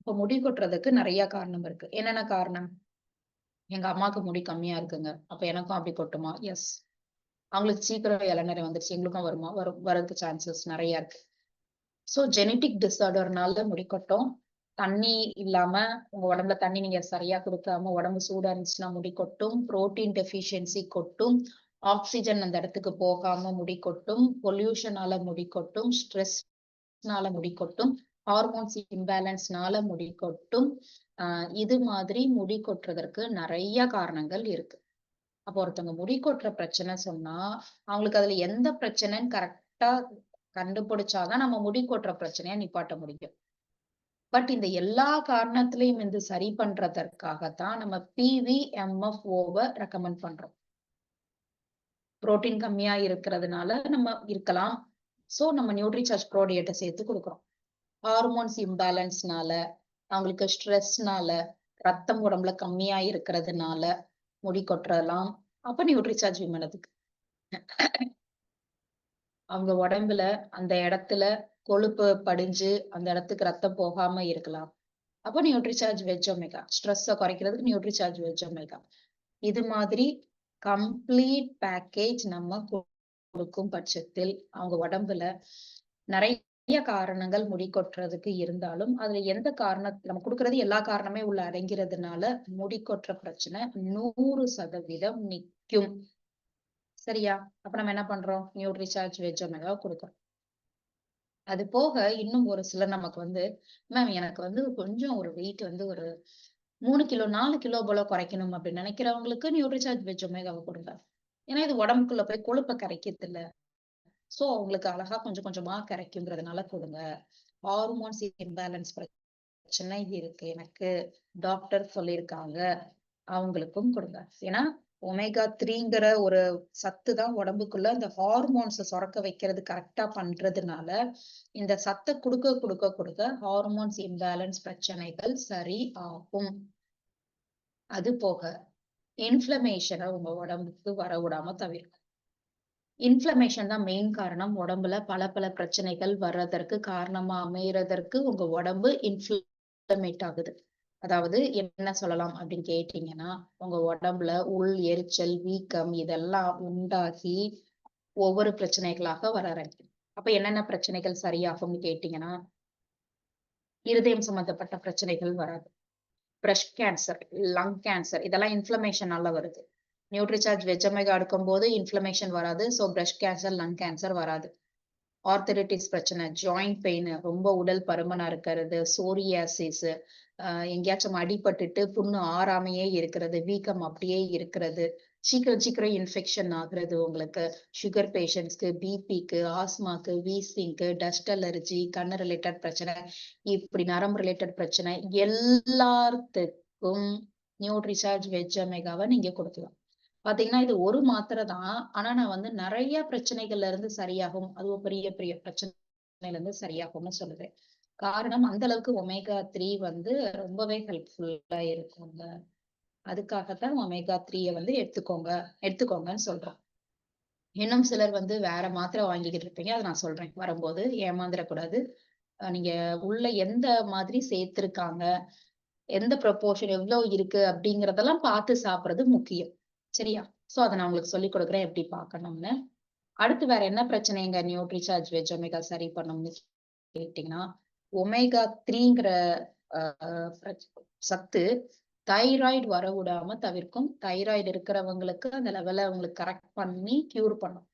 இப்ப முடி கொட்டுறதுக்கு நெறைய காரணம் இருக்கு. என்னென்ன காரணம்? எங்க அம்மாக்கு முடி கம்மியா இருக்குங்க. அப்ப எனக்கும் அப்படி கொட்டுமா? எஸ். அவங்களுக்கு சீக்கிரம் இளநரை வந்துருச்சு. எங்களுக்கும் வருமா? வரதுக்கு சான்சஸ் நெறைய இருக்கு. சோ ஜெனடிக் டிஸார்டர்னால முடி கொட்டும். தண்ணி இல்லாம உங்க உடம்புல தண்ணி நீங்க சரியா குடுக்காம உடம்பு சூடா இருந்துச்சுன்னா முடி கொட்டும். புரோட்டீன் டெஃபிஷியன்சி கொட்டும். ஆக்ஸிஜன் அந்த இடத்துக்கு போகாம முடி கொட்டும். பொல்யூஷனால முடி கொட்டும். ஸ்ட்ரெஸ்னால முடி கொட்டும். ஹார்மோன்ஸ் இம்பேலன்ஸ்னால முடி கொட்டும். இது மாதிரி முடி கொட்டுறதற்கு நெறைய காரணங்கள் இருக்கு. அப்போ ஒருத்தவங்க முடி கொட்டுற பிரச்சனை சொன்னா, அவங்களுக்கு அதுல எந்த பிரச்சனைன்னு கரெக்ட்டா கண்டுபிடிச்சாதான் நம்ம முடி கொட்டுற பிரச்சனைய நிப்பாட்ட முடியும். பட் இந்த எல்லா காரணத்திலயும் சரி பண்றதற்காகத்தான் நம்ம பிவிஎம்எஃப்ஓவ ரெக்கமெண்ட் பண்றோம். புரோட்டீன் கம்மியா இருக்கிறதுனால நம்ம இருக்கலாம். சோ நம்ம நியூட்ரிசார்ஜ் ப்ரோடியேட்ட சேர்த்து குடுக்குறோம். ஹார்மோன்ஸ் இம்பேலன்ஸ்னால, அவங்களுக்கு ஸ்ட்ரெஸ்னால, ரத்தம் உடம்புல கம்மியா இருக்கிறதுனால முடி கொட்டுறலாம். அப்ப நியூட்ரிசார்ஜ் விமன் அதுக்கு. அவங்க உடம்புல அந்த இடத்துல கொழுப்பு படிஞ்சு அந்த இடத்துக்கு ரத்தம் போகாம இருக்கலாம். அப்ப நியூட்ரிசார்ஜ் வெஜ் ஒமேகா. ஸ்ட்ரெஸ்ஸ குறைக்கிறதுக்கு நியூட்ரிசார்ஜ் வெஜ் ஒமேகா. இது மாதிரி கம்ப்ளீட் பேக்கேஜ் நம்ம கொடுக்கும் பட்சத்தில் அவங்க உடம்புல நெறைய காரணங்கள் முடி கொட்டுறதுக்கு இருந்தாலும், அதுல எந்த நம்ம குடுக்குறது எல்லா காரணமே உள்ள அடங்கிறதுனால முடி கொட்டுற பிரச்சனை 100% நிக்கும். சரியா? அப்ப நம்ம என்ன பண்றோம்? நியூட்ரிசார்ஜ் வெஜ் ஒமேகா குடுக்குறோம். அது போக இன்னும் ஒரு சிலர் நமக்கு மேம் எனக்கு கொஞ்சம் ஒரு வெயிட் ஒரு 3 கிலோ, 4 கிலோ போல குறைக்கணும் அப்படின்னு நினைக்கிறவங்களுக்கு நியூட்ரிசார்ஜ் வெஜ் ஒமேகாவ குடுங்க. ஏன்னா இது உடம்புக்குள்ள போய் கொழுப்ப கரைக்குதுல்ல. சோ அவங்களுக்கு அழகா கொஞ்சம் கொஞ்சமா கிடைக்குங்கிறதுனால கொடுங்க. ஹார்மோன்ஸ் இம்பேலன்ஸ் பிரச்சனை இருக்கு எனக்கு, டாக்டர் சொல்லியிருக்காங்க, அவங்களுக்கும் கொடுங்க. ஏன்னா ஒமேகா 3ங்கிற ஒரு சத்து தான் உடம்புக்குள்ள இந்த ஹார்மோன்ஸ சுரக்க வைக்கிறது கரெக்டா பண்றதுனால, இந்த சத்த கொடுக்க ஹார்மோன்ஸ் இம்பேலன்ஸ் பிரச்சனைகள் சரி ஆகும். அது போக இன்ஃப்ளமேஷனை உங்க உடம்புக்கு வர விடாம தவிர்க்கும். இன்ஃப்ளமேஷன் தான் மெயின் காரணம். உடம்புல பல பல பிரச்சனைகள் வர்றதற்கு காரணமா அமையறதற்கு உங்க உடம்பு இன்ஃப்ளமேட் ஆகுது. அதாவது என்ன சொல்லலாம் அப்படின்னு கேட்டீங்கன்னா, உங்க உடம்புல உள் எரிச்சல், வீக்கம் இதெல்லாம் உண்டாகி ஒவ்வொரு பிரச்சனைகளாக வர ஆரம்பிக்கும். அப்ப என்னென்ன பிரச்சனைகள் சரியாகும்னு கேட்டீங்கன்னா, இருதயம் சம்பந்தப்பட்ட பிரச்சனைகள் வராது. பிரஸ்ட் கேன்சர், லங் கேன்சர் இதெல்லாம் இன்ஃப்ளமேஷனால வருது. நியூட்ரிசார்ஜ் வெஜ் ஒமேகா எடுக்கும்போது இன்ஃப்ளமேஷன் வராது. So breast cancer, lung cancer வராது. ஆர்த்தரைட்டிஸ் பிரச்சனை, ஜாயிண்ட் பெயின், ரொம்ப உடல் பருமனா இருக்கிறது, சோரியாசிஸ், எங்கேயாச்சும் அடிபட்டுட்டு புண்ணு ஆறாமையே இருக்கிறது, வீக்கம் அப்படியே இருக்கிறது, சீக்கிரம் சீக்கிரம் இன்ஃபெக்ஷன் ஆகுறது உங்களுக்கு, சுகர் பேஷண்ட்ஸ்க்கு, பிபிக்கு, ஆஸ்மாக்கு, வீசிங்க்கு, டஸ்ட் அலர்ஜி, கண்ணு ரிலேட்டட் பிரச்சனை, இப்படி நரம்பு ரிலேட்டட் பிரச்சனை எல்லாத்துக்கும் நியூட்ரிசார்ஜ் வெஜ் ஒமேகாவை நீங்க கொடுக்கலாம். பாத்தீங்கன்னா இது ஒரு மாத்திரை தான். ஆனா நான் வந்து நிறைய பிரச்சனைகள்ல இருந்து சரியாகும். அதுவும் பெரிய பெரிய பிரச்சனையில இருந்து சரியாகும்னு சொல்லுவேன். காரணம் அந்த அளவுக்கு ஒமேகா 3 வந்து ரொம்பவே ஹெல்ப்ஃபுல்லா இருக்குங்க. அதுக்காகத்தான் ஒமேகா 3ய வந்து எடுத்துக்கோங்கன்னு சொல்றோம். இன்னும் சிலர் வந்து வேற மாத்திரை வாங்கிக்கிட்டு இருப்பீங்க. அத நான் சொல்றேன் வரும்போது. ஏமாந்துடக்கூடாது. நீங்க உள்ள எந்த மாதிரி சேர்த்திருக்காங்க, எந்த ப்ரொபோர்ஷன் எவ்வளவு இருக்கு அப்படிங்கிறதெல்லாம் பார்த்து சாப்பிடுறது முக்கியம். சரியா? சோ அத நான் உங்களுக்கு சொல்லிக் கொடுக்குறேன் எப்படி பார்க்கணும்னு. அடுத்து வேற என்ன பிரச்சனைங்க நியூட்ரிசார்ஜ் வெஜ் ஒமேகா சரி பண்ணும்னு கேட்டீங்கன்னா, ஒமேகா 3ங்கிற சத்து தைராய்டு வர விடாம தவிர்க்கும். தைராய்டு இருக்கிறவங்களுக்கு அந்த லெவல அவங்களுக்கு கரெக்ட் பண்ணி கியூர் பண்ணும்.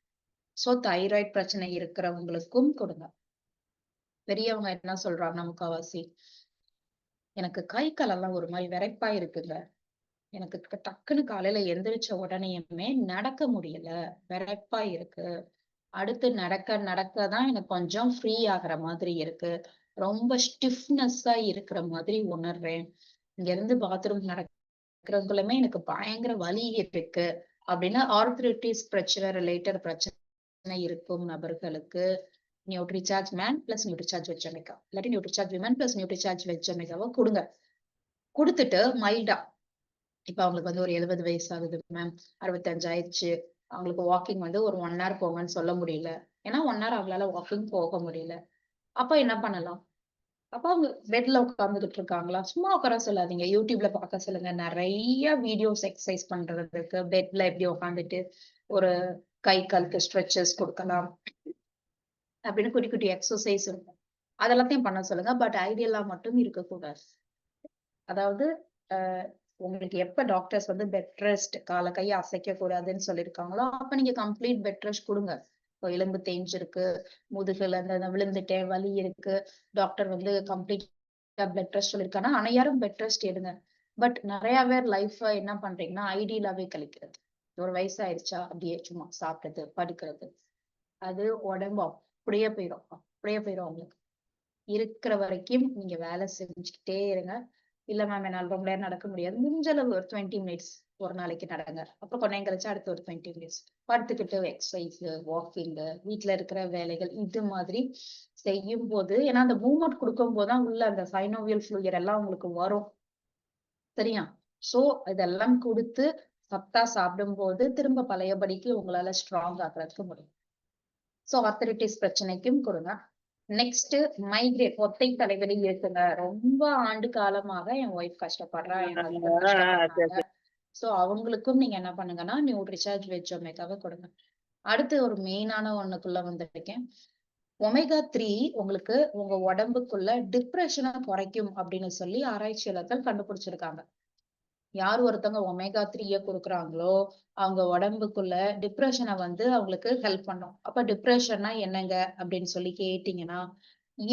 சோ தைராய்டு பிரச்சனை இருக்கிறவங்களுக்கும் கொடுங்க. பெரியவங்க என்ன சொல்றாங்கன்னா முக்காவாசி, எனக்கு கை காலெல்லாம் ஒரு மாதிரி விறைப்பா இருக்குங்க. எனக்கு டக்குன்னு காலையில எந்திரிச்ச உடனேயுமே நடக்க முடியல. விறைப்பா இருக்கு. அடுத்து நடக்க நடக்க தான் எனக்கு கொஞ்சம் ஃப்ரீ ஆகுற மாதிரி இருக்கு. ரொம்ப ஸ்டிஃப்னஸ்ஸா இருக்கிற மாதிரி உணர்றேன். இங்க இருந்து பாத்ரூம் நடக்கிறதுக்குள்ளயுமே எனக்கு பயங்கர வலி இருக்கு. அப்படின்னா ஆர்த்ரைட்டிஸ் பிரச்சனை ரிலேட்டட் பிரச்சனை இருக்கும் நபர்களுக்கு Nutricharge man plus Nutricharge veg omega இல்லாட்டி Nutricharge women plus Nutricharge veg ஒமேகாவை கொடுங்க. கொடுத்துட்டு மைல்டா இப்ப அவங்களுக்கு வந்து ஒரு 70 வயசு ஆகுது மேம், 65 ஆயிடுச்சு, அவங்களுக்கு வாக்கிங் வந்து ஒரு 1 ஹவர் போங்கன்னு சொல்ல முடியல. ஏன்னா 1 ஹவர் அவங்களால வாக்கிங் போக முடியல. அப்ப என்ன பண்ணலாம்? அப்ப அவங்க பெட்ல உட்கார்ந்துகிட்டு இருக்காங்களா? சும்மா உட்கார சொல்லாதீங்க. யூடியூப்ல பார்க்க சொல்லுங்க. நிறைய வீடியோஸ் எக்ஸர்சைஸ் பண்றதுக்கு பெட்ல எப்படி உட்காந்துட்டு ஒரு கை காலுக்கு ஸ்ட்ரெச்சஸ் கொடுக்கலாம் அப்படின்னு குட்டி குட்டி எக்ஸர்சைஸ் இருக்கும். அதெல்லாத்தையும் பண்ண சொல்லுங்க. பட் ஐடியலா மட்டும் இருக்கக்கூடாது. அதாவது உங்களுக்கு எப்ப டாக்டர்ஸ் வந்து பெட் ரெஸ்ட் கால கைய அசைக்க கூடாதுன்னு சொல்லியிருக்காங்களோ அப்ப நீங்க கம்ப்ளீட் பெட் ரெஸ்ட் கொடுங்க. இப்போ எலும்பு தேஞ்சிருக்கு, முதுகுல அந்த விழுந்துட்டேன் வலி இருக்கு, டாக்டர் வந்து கம்ப்ளீட்டா பெட் ரெஸ்ட் சொல்லியிருக்காங்கன்னா அனையாரும் பெட் ரெஸ்ட் எடுங்க. பட் நிறைய பேர் லைஃப் என்ன பண்றீங்கன்னா ஐடியலாவே கழிக்கிறது. ஒரு வயசாயிருச்சா அப்படியே சும்மா சாப்பிட்டது படுக்கிறது, அது உடம்பு அப்படியே போயிடும் உங்களுக்கு. இருக்கிற வரைக்கும் நீங்க வேலை செஞ்சுக்கிட்டே இருங்க. இல்ல மேம் என்னால ரொம்ப நேரம் நடக்க முடியாது, முடிஞ்ச அளவு ஒரு 20 மினிட்ஸ் ஒரு நாளைக்கு நடங்க. அப்புறம் கொஞ்ச நேரம் கழிச்சு அடுத்து ஒரு 20 மினிட்ஸ் படுத்துக்கிட்டு எக்ஸசைஸ், வாக்கிங், வீட்டுல இருக்கிற வேலைகள் இது மாதிரி செய்யும் போது, ஏன்னா அந்த மூவ்மெண்ட் கொடுக்கும் போதுதான் உள்ள அந்த சைனோவியல் ஃப்ளூயிட் எல்லாம் உங்களுக்கு வரும். சரியா? சோ இதெல்லாம் கொடுத்து சத்தா சாப்பிடும் போது திரும்ப பழையபடிக்கு உங்களால ஸ்ட்ராங் ஆக்குறதுக்கு முடியும். சோ ஆர்த்தரைட்டிஸ் பிரச்சனைக்கும் கொடுங்க. நெக்ஸ்ட் மைக்ரேன், ஒத்தை தலைவலி இருக்குங்க. ரொம்ப ஆண்டு காலமாக என் ஒய்ஃப் கஷ்டப்படுறா, என் ஹஸ்பண்ட் கஷ்டப்படுறாங்க. சோ அவங்களுக்கும் நீங்க என்ன பண்ணுங்கன்னா நியூட்ரிசார்ஜ் வெஜ் ஒமேகாவை கொடுங்க. அடுத்து ஒரு மெயினான ஒண்ணுக்குள்ள வந்திருக்கேன். ஒமேகா 3 உங்களுக்கு உங்க உடம்புக்குள்ள டிப்ரெஷனை குறைக்கும் அப்படின்னு சொல்லி ஆராய்ச்சியாளர்கள் கண்டுபிடிச்சிருக்காங்க. யார் ஒருத்தவங்க ஒமேகா 3ய குடுக்குறாங்களோ அவங்க உடம்புக்குள்ள டிப்ரெஷனை வந்து அவங்களுக்கு ஹெல்ப் பண்ணும். அப்ப டிப்ரெஷன்னா என்னங்க அப்படின்னு சொல்லி கேட்டீங்கன்னா,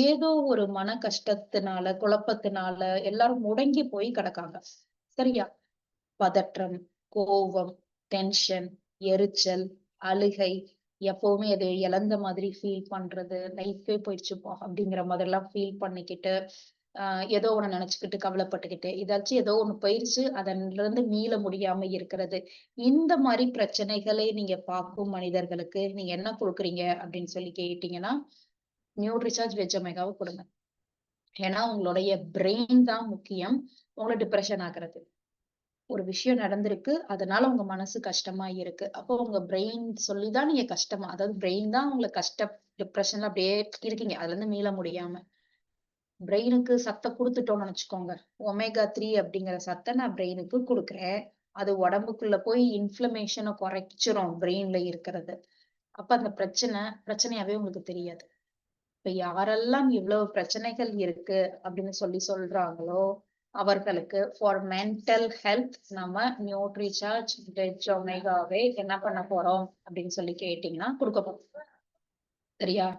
ஏதோ ஒரு மன கஷ்டத்தினால, குழப்பத்தினால எல்லாரும் முடங்கி போய் கிடக்காங்க. சரியா? பதற்றம், கோபம், டென்ஷன், எரிச்சல், அழுகை எப்பவுமே அது இழந்த மாதிரி ஃபீல் பண்றது, லைஃபே போயிடுச்சுப்பா அப்படிங்கிற மாதிரி எல்லாம் ஃபீல் பண்ணிக்கிட்டு, ஏதோ ஒண்ணு நினைச்சுக்கிட்டு கவலைப்பட்டுக்கிட்டு, ஏதாச்சும் ஏதோ ஒண்ணு போயிருச்சு அதுல இருந்து மீள முடியாம இருக்கிறது. இந்த மாதிரி பிரச்சனைகளை நீங்க பார்க்கும் மனிதர்களுக்கு நீங்க என்ன கொடுக்குறீங்க அப்படின்னு சொல்லி கேட்டீங்கன்னா, நியூட்ரிசார்ஜ் வெஜ் ஒமேகாவ கொடுங்க. ஏன்னா உங்களுடைய பிரெயின் தான் முக்கியம். உங்கள டிப்ரஷன் ஆகுறது. ஒரு விஷயம் நடந்திருக்கு. அதனால உங்க மனசு கஷ்டமா இருக்கு. அப்போ உங்க பிரெயின் சொல்லிதான் நீங்க கஷ்டமா, அதாவது பிரெயின் தான் உங்கள டிப்ரஷன்ல அப்படியே இருக்கீங்க. அதுல இருந்து மீள முடியாம. பிரெயினுக்கு சத்தம் குடுத்துட்டோம்னு நினைச்சுக்கோங்க. ஒமேகா 3 அப்படிங்கிற சத்த நான் பிரெயினுக்கு குடுக்குறேன். அது உடம்புக்குள்ள போய் இன்ஃப்ளமேஷன குறைச்சிரும் பிரெயின்ல இருக்கிறது. அப்ப அந்த பிரச்சனையாவே உங்களுக்கு தெரியாது. இப்ப யாரெல்லாம் இவ்வளவு பிரச்சனைகள் இருக்கு அப்படின்னு சொல்றாங்களோ, அவர்களுக்கு ஃபார் மென்டல் ஹெல்த் நம்ம நியூட்ரிசார்ஜ் வெஜ் ஒமேகாவே என்ன பண்ண போறோம் அப்படின்னு சொல்லி கேட்டீங்கன்னா கொடுக்க போறோம். சரியா?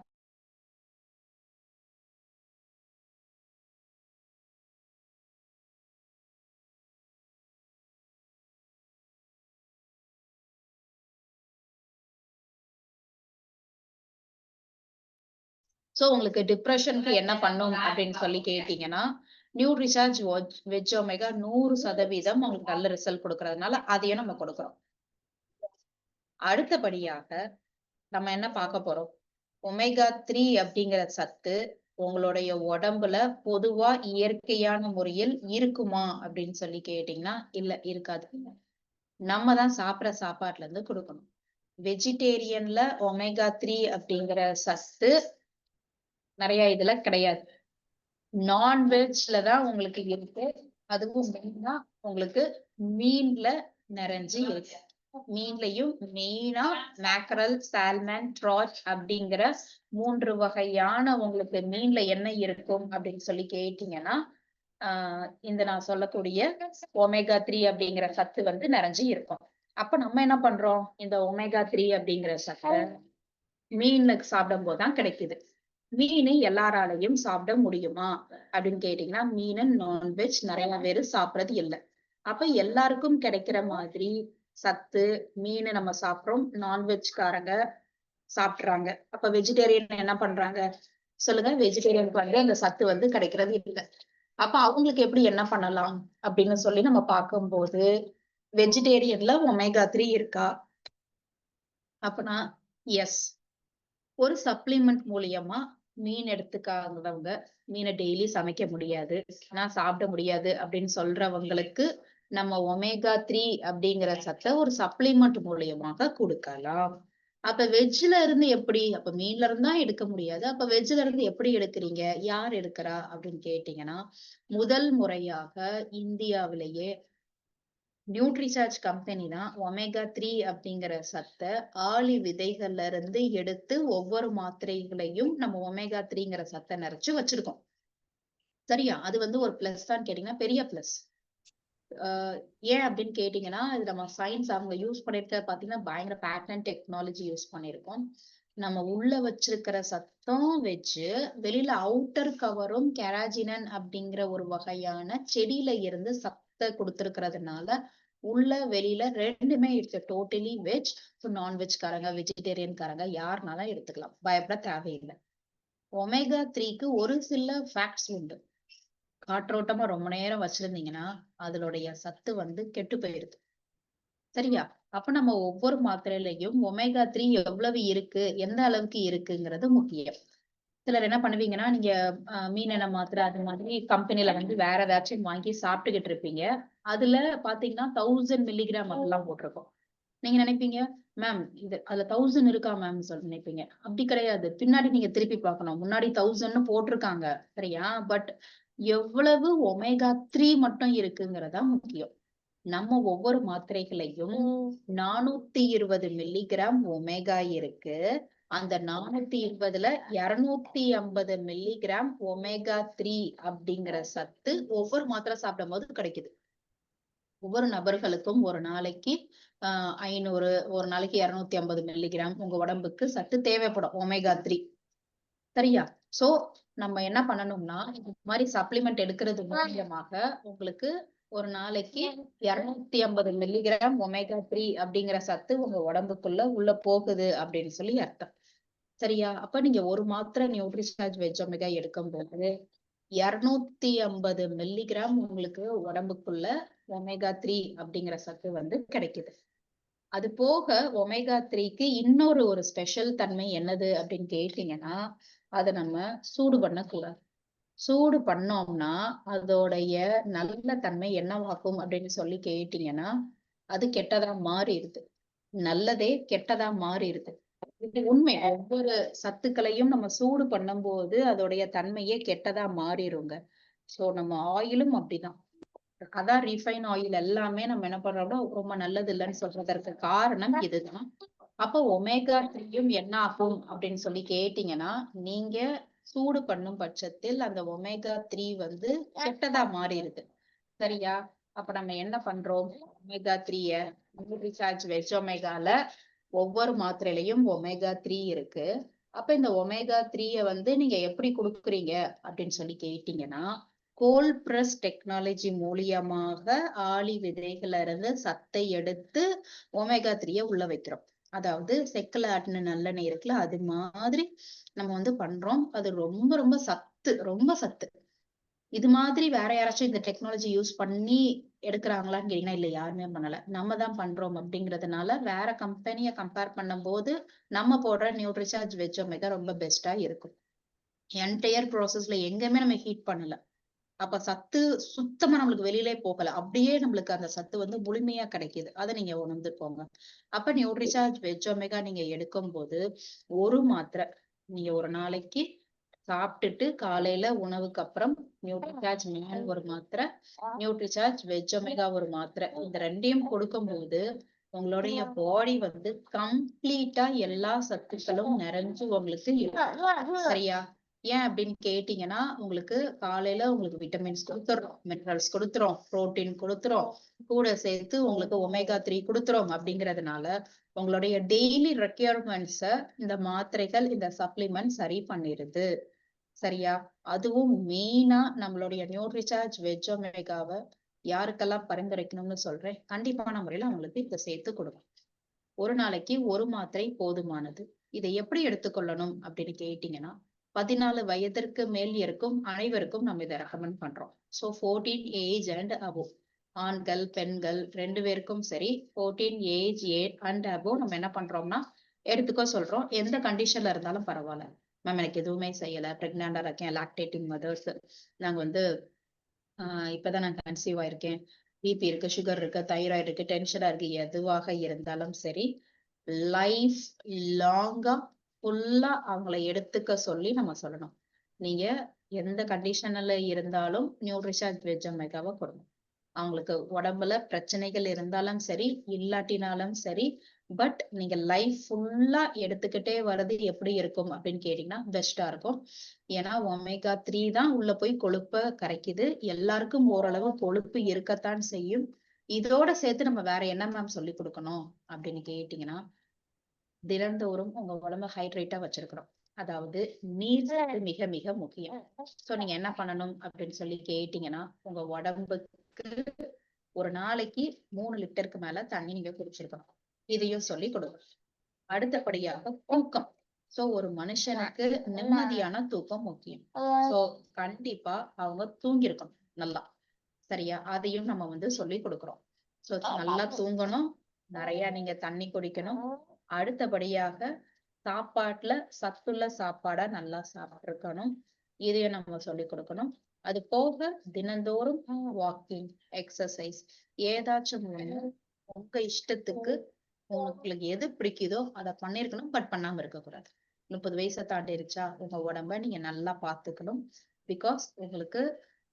சோ உங்களுக்கு டிப்ரஷனுக்கு என்ன பண்ணும் அப்படின்னு சொல்லி கேட்டீங்கன்னா, நியூட்ரிசார்ஜ் வெஜ் ஒமேகா 100% உங்களுக்கு நல்ல ரிசல்ட் கொடுக்கறதுனால அதையும் நம்ம கொடுக்கிறோம். அடுத்தபடியாக நம்ம என்ன பார்க்க போறோம்? ஒமேகா 3 அப்படிங்கிற சத்து உங்களுடைய உடம்புல பொதுவா இயற்கையான முறையில் இருக்குமா அப்படின்னு சொல்லி கேட்டீங்கன்னா, இல்ல இருக்காது. நம்ம தான் சாப்பிடுற சாப்பாட்டுல இருந்து கொடுக்கணும். வெஜிடேரியன்ல ஒமேகா 3 அப்படிங்கிற சத்து நிறைய இதுல கிடையாது. நான்வெஜ்ல தான் உங்களுக்கு இருக்கு. அதுவும் மெயினா உங்களுக்கு மீன்ல நிறைஞ்சு இருக்கு. மீன்லயும் மெயினா மேக்கரல், சால்மன், ட்ராட் அப்படிங்கிற 3 வகையான உங்களுக்கு மீன்ல என்ன இருக்கும் அப்படின்னு சொல்லி கேட்டீங்கன்னா, இந்த நான் சொல்லக்கூடிய ஒமேகா 3 அப்படிங்கிற சத்து வந்து நிறைஞ்சு இருக்கும். அப்ப நம்ம என்ன பண்றோம்? இந்த ஒமேகா 3 அப்படிங்கிற சத்து மீனுக்கு சாப்பிடும் போதுதான் கிடைக்குது. மீன் எல்லாராலையும் சாப்பிட முடியுமா அப்படின்னு கேட்டீங்கன்னா, மீன் நான்வெஜ் நிறைய பேரு சாப்பிடுறது இல்ல. அப்ப எல்லாருக்கும் கிடைக்கிற மாதிரி சத்து மீன் நம்ம சாப்பிடுறோம். நான்வெஜ்காரங்க சாப்பிடுறாங்க. அப்ப வெஜிடேரியன் என்ன பண்றாங்க? சொல்லுங்க. வெஜிடேரியனுக்கு வந்து அந்த சத்து வந்து கிடைக்கிறது இல்ல. அப்ப அவங்களுக்கு எப்படி என்ன பண்ணலாம் அப்படின்னு சொல்லி நம்ம பார்க்கும்போது, வெஜிடேரியன்ல ஒமேகா 3 இருக்கா? அப்பனா எஸ். ஒரு சப்ளிமெண்ட் மூலியமா மீன் எடுத்துக்காதவங்க, மீனை டெய்லி சமைக்க முடியாது, நான் சாப்பிட முடியாது அப்படின்னு சொல்றவங்களுக்கு நம்ம ஒமேகா 3 அப்படிங்கிற சத்த ஒரு சப்ளிமெண்ட் மூலியமாக கொடுக்கலாம். அப்ப வெஜ்ல இருந்து எப்படி? அப்ப மீன்ல இருந்து தான் எடுக்க முடியாது. அப்ப வெஜ்ல இருந்து எப்படி எடுக்குறீங்க? யார் எடுக்கிறா அப்படின்னு கேட்டீங்கன்னா, முதல் முறையாக இந்தியாவிலேயே நியூட்ரிசார்ஜ் கம்பெனி தான் ஒமேகா 3 அப்படிங்கிற சத்த ஆளி விதைகள்ல இருந்து எடுத்து ஒவ்வொரு மாத்திரைகளையும் நம்ம ஒமேகா 3ங்கிற சத்த நிறைச்சு வச்சிருக்கோம். சரியா? அது வந்து ஒரு பிளஸ் தான் கேட்டீங்கன்னா பெரிய பிளஸ். ஏன் அப்படின்னு கேட்டீங்கன்னா, இது நம்ம சயின்ஸ் அவங்க யூஸ் பண்ணிருக்க பாத்தீங்கன்னா பயங்கர பேட்டர்ன் டெக்னாலஜி யூஸ் பண்ணிருக்கோம். நம்ம உள்ள வச்சிருக்கிற சத்தம் வெச்சு, வெளியில அவுட்டர் கவரும் கெராஜினன் அப்படிங்கிற ஒரு வகையான செடியில இருந்து சத்த கொடுத்திருக்கிறதுனால, உள்ள வெளியில 2மே இட்ஸ் டோட்டலி வெஜ். ஸோ நான்வெஜ்காரங்க, வெஜிடேரியன்காரங்க யாருனாலும் எடுத்துக்கலாம். பயப்பட தேவையில்லை. ஒமேகா 3க்கு ஒரு சில ஃபேக்ட்ஸ் உண்டு. காற்றோட்டமா ரொம்ப நேரம் வச்சிருந்தீங்கன்னா, அதனுடைய சத்து வந்து கெட்டு போயிருது. சரியா? அப்ப நம்ம ஒவ்வொரு மாத்திரையிலயும் ஒமேகா 3 எவ்வளவு இருக்கு, எந்த அளவுக்கு இருக்குங்கிறது முக்கியம். சிலர் என்ன பண்ணுவீங்கன்னா, நீங்க மீன் எண்ணெய் மாத்திரை அது மாதிரி கம்பெனில வந்து வேற ஏதாச்சும் வாங்கி சாப்பிட்டுக்கிட்டு இருப்பீங்க. அதுல பாத்தீங்கன்னா 1000 மில்லிகிராம் அப்படிலாம் போட்டிருக்கும். நீங்க நினைப்பீங்க, மேம் இது அதுல 1000 இருக்கா மேம் சொல்லி நினைப்பீங்க. அப்படி கிடையாது. பின்னாடி நீங்க திருப்பி பார்க்கணும். முன்னாடி 1000ன்னு போட்டிருக்காங்க. சரியா? பட் எவ்வளவு ஒமேகா 3 மட்டும் இருக்குங்கிறதா முக்கியம். நம்ம ஒவ்வொரு மாத்திரைகளையும் 420 மில்லிகிராம் ஒமேகா இருக்கு. அந்த 420ல 250 மில்லிகிராம் ஒமேகா 3 அப்படிங்கிற சத்து ஒவ்வொரு மாத்திரை சாப்பிடும் போது கிடைக்குது. ஒவ்வொரு நபர்களுக்கும் ஒரு நாளைக்கு 500, ஒரு நாளைக்கு 250 மில்லிகிராம் உங்க உடம்புக்கு சத்து தேவைப்படும் ஒமேகா 3. சரியா? சோ நம்ம என்ன பண்ணணும்னா, இந்த மாதிரி சப்ளிமெண்ட் எடுக்கிறது மூலியமாக உங்களுக்கு ஒரு நாளைக்கு 250 மில்லிகிராம் ஒமேகா 3 அப்படிங்கிற சத்து உங்க உடம்புக்குள்ள உள்ள போகுது அப்படின்னு சொல்லி அர்த்தம். சரியா? அப்ப நீங்க ஒரு மாத்திரை நியூட்ரிசார்ஜ் வெஜ் ஒமேகா எடுக்கும்போது 250 மில்லிகிராம் உங்களுக்கு உடம்புக்குள்ள ஒமேகா 3 அப்படிங்கிற சத்து வந்து கிடைக்குது. அது போக ஒமேகா 3க்கு இன்னொரு ஒரு ஸ்பெஷல் தன்மை என்னது அப்படின்னு கேட்டீங்கன்னா, அதை நம்ம சூடு பண்ணக்கூடாது. சூடு பண்ணோம்னா அதோடைய நல்ல தன்மை என்னவாகும் அப்படின்னு சொல்லி கேட்டீங்கன்னா, அது கெட்டதா மாறிடுது. நல்லதே கெட்டதா மாறிடுது. இது உண்மை. ஒவ்வொரு சத்துக்களையும் நம்ம சூடு பண்ணும்போது அதோடைய தன்மையே கெட்டதா மாறிடுங்க. சோ நம்ம ஆயிலும் அப்படிதான். அதான் ரீஃபைன் ஆயில் எல்லாமே நம்ம என்ன பண்றோம்னா ரொம்ப நல்லது இல்லைன்னு சொல்றதற்கு காரணம் இதுதான். அப்போ ஒமேகா 3யும் என்ன ஆகும் அப்படின்னு சொல்லி கேட்டீங்கன்னா, நீங்க சூடு பண்ணும் பட்சத்தில் அந்த ஒமேகா 3 வந்து கெட்டதா மாறிடுது. சரியா? அப்ப நம்ம என்ன பண்றோம்? ஒமேகா 3ய நியூட்ரிசார்ஜ் வெஜ் ஒமேகால ஒவ்வொரு மாத்திரையிலையும் ஒமேகா 3 இருக்கு. அப்ப இந்த ஒமேகா 3ய வந்து நீங்க எப்படி கொடுக்குறீங்க அப்படின்னு சொல்லி கேட்டீங்கன்னா, கோல்ட் பிரஸ் டெக்னாலஜி மூலியமாக ஆளி விதைகள்ல இருந்து சத்தை எடுத்து ஒமேகா 3ய உள்ள வைக்கிறோம். அதாவது செக்குல ஆட்டின நல்லெண்ணெய் இருக்குல்ல, அது மாதிரி நம்ம வந்து பண்றோம். அது ரொம்ப ரொம்ப சத்து, ரொம்ப சத்து. இது மாதிரி வேற யாராச்சும் இந்த டெக்னாலஜி யூஸ் பண்ணி எடுக்கிறாங்களான்னு கேட்டீங்கன்னா, இல்ல யாருமே பண்ணல. நம்ம தான் பண்றோம் அப்படிங்கிறதுனால வேற கம்பெனிய கம்பேர் பண்ணும்போது நம்ம போடுற நியூட்ரிசார்ஜ் வெஜ் ஒமேகா ரொம்ப பெஸ்ட்டா இருக்கும். என்டையர் ப்ராசஸ்ல எங்கேயுமே நம்ம ஹீட் பண்ணல. அப்ப சத்து சுத்தமா நம்மளுக்கு வெளியிலே போகல. அப்படியே நம்மளுக்கு அந்த சத்து வந்து முழுமையா கிடைக்குது. அத நீங்க உணர்ந்துக்கோங்க. அப்ப நியூட்ரிசார்ஜ் வெஜ் ஒமேகா நீங்க எடுக்கும்போது, ஒரு மாத்திரை நீங்க ஒரு நாளைக்கு சாப்பிட்டுட்டு காலையில உணவுக்கு அப்புறம் நியூட்ரிசார்ஜ் மேன் ஒரு மாத்திரை, நியூட்ரிசார்ஜ் வெஜ் ஒமேகா ஒரு மாத்திரை. இந்த 2யும் கொடுக்கும்போது உங்களுடைய பாடி வந்து கம்ப்ளீட்டா எல்லா சத்துக்களும் நிறைஞ்சு உங்களுக்கு இருக்கும். சரியா? ஏன் அப்படின்னு கேட்டீங்கன்னா, உங்களுக்கு காலையில உங்களுக்கு விட்டமின்ஸ் கொடுத்துறோம், மினரல்ஸ் கொடுத்துறோம், புரோட்டீன் கொடுத்துறோம், கூட சேர்த்து உங்களுக்கு ஒமேகா 3 கொடுத்துறோம் அப்படிங்கிறதுனால உங்களுடைய டெய்லி ரெக்யர்மெண்ட்ஸ இந்த மாத்திரைகள், இந்த சப்ளிமெண்ட் சரி பண்ணிருது. சரியா? அதுவும் மெயினா நம்மளுடைய நியூட்ரிசார்ஜ் வெஜ் ஒமேகாவ யாருக்கெல்லாம் பரிந்துரைக்கணும்னு சொல்றேன். கண்டிப்பான முறையில அவங்களுக்கு இத சேர்த்து கொடுங்க. ஒரு நாளைக்கு ஒரு மாத்திரை போதுமானது. இதை எப்படி எடுத்துக்கொள்ளணும் அப்படின்னு கேட்டீங்கன்னா, 14 வயதிற்கு மேல் இருக்கும் அனைவருக்கும் நம்ம இதை ரெக்கமெண்ட் பண்றோம். So 14 age and above. ஆண்கள், பெண்கள் 2 பேருக்கும் சரி 14 ஏஜ் அண்ட் அபோவ் நம்ம என்ன பண்றோம்னா எடுத்துக்க சொல்றோம். எந்த கண்டிஷன்ல இருந்தாலும் பரவாயில்ல. மேம் எனக்கு எதுவுமே செய்யல, பிரெக்னண்டா இருக்கேன், லாக்டேட்டிங் மதர்ஸ், நாங்க வந்து இப்பதான் நான் கன்சீவ் ஆயிருக்கேன், பிபி இருக்கு, சுகர் இருக்கு, தைராய்டு இருக்கு, டென்ஷனா இருக்கு, எதுவாக இருந்தாலும் சரி லைஃப் லாங்கா ஃபுல்லா அவங்கள எடுத்துக்க சொல்லி நம்ம சொல்லணும். நீங்க எந்த கண்டிஷன்ல இருந்தாலும் நியூட்ரிஷார்ஜ் வெஜ் ஒமேகாவை கொடுங்க. அவங்களுக்கு உடம்புல பிரச்சனைகள் இருந்தாலும் சரி, இல்லாட்டினாலும் சரி, பட் நீங்க லைஃப் ஃபுல்லா எடுத்துக்கிட்டே வர்றது எப்படி இருக்கும் அப்படின்னு கேட்டீங்கன்னா பெஸ்டா இருக்கும். ஏன்னா ஒமேகா 3 தான் உள்ள போய் கொழுப்பை கரைக்குது. எல்லாருக்கும் ஓரளவு கொழுப்பு இருக்கத்தான் செய்யும். இதோட சேர்த்து நம்ம வேற என்ன மேம் சொல்லி கொடுக்கணும் அப்படின்னு கேட்டீங்கன்னா, தினந்தோறும் உங்க உடம்ப ஹைட்ரேட்டா வச்சிருக்கணும். அதாவது நீர் சத்து மிக மிக முக்கியம். சோ நீங்க என்ன பண்ணணும் அப்படின்னு சொல்லி கேட்டீங்கன்னா, உங்க உடம்புக்கு ஒரு நாளைக்கு 3 லிட்டருக்கு மேல தண்ணி நீங்க குடிச்சிருக்கணும். இதையும் சொல்லி கொடுங்க. அடுத்தபடியாக தூக்கம். சோ ஒரு மனுஷனுக்கு நிம்மதியான தூக்கம் முக்கியம். சோ கண்டிப்பா அவங்க தூங்கியிருக்கணும் நல்லா. சரியா? அதையும் நம்ம வந்து சொல்லி கொடுக்கிறோம். சோ நல்லா தூங்கணும், நிறைய நீங்க தண்ணி குடிக்கணும். அடுத்தபடியாக சாப்பாட்டுல சத்துள்ள சாப்பாடா நல்லா சாப்பிட்டிருக்கணும். இதையும் நம்ம சொல்லி கொடுக்கணும். அது போக தினந்தோறும் வாக்கிங், எக்ஸசைஸ் ஏதாச்சும் ஒண்ணு உங்க இஷ்டத்துக்கு உங்களுக்கு எது பிடிக்குதோ அதை பண்ணிருக்கணும். பட் பண்ணாம இருக்கக்கூடாது. 30 வயசை தாண்டிருச்சா உங்க உடம்ப நீங்க நல்லா பாத்துக்கணும். பிகாஸ் உங்களுக்கு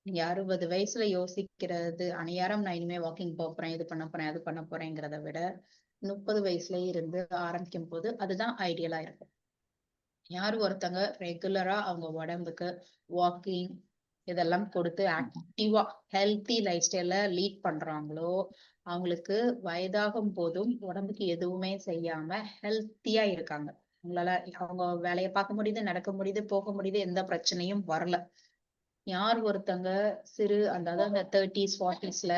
நீங்க 60 வயசுல யோசிக்கிறது அநியாரம், நான் இனிமே வாக்கிங் போறேன், இது பண்ண போறேன், அது பண்ண போறேங்கிறத விட 30 வயசுல இருந்து ஆரம்பிக்கும் போது அதுதான் ஐடியலா இருக்கும். யாரு ஒருத்தங்க ரெகுலரா அவங்க உடம்புக்கு வாக்கிங் இதெல்லாம் கொடுத்து ஆக்டிவா ஹெல்த்தி லைஃப் ஸ்டைல லீட் பண்றாங்களோ அவங்களுக்கு வயதாகும் போதும் உடம்புக்கு எதுவுமே செய்யாம ஹெல்த்தியா இருக்காங்க. அவங்களால அவங்க வேலையை பார்க்க முடியுது, நடக்க முடியுது, போக முடியுது, எந்த பிரச்சனையும் வரல. யார் ஒருத்தங்க அதாவது அந்த 30s 40ஸ்ல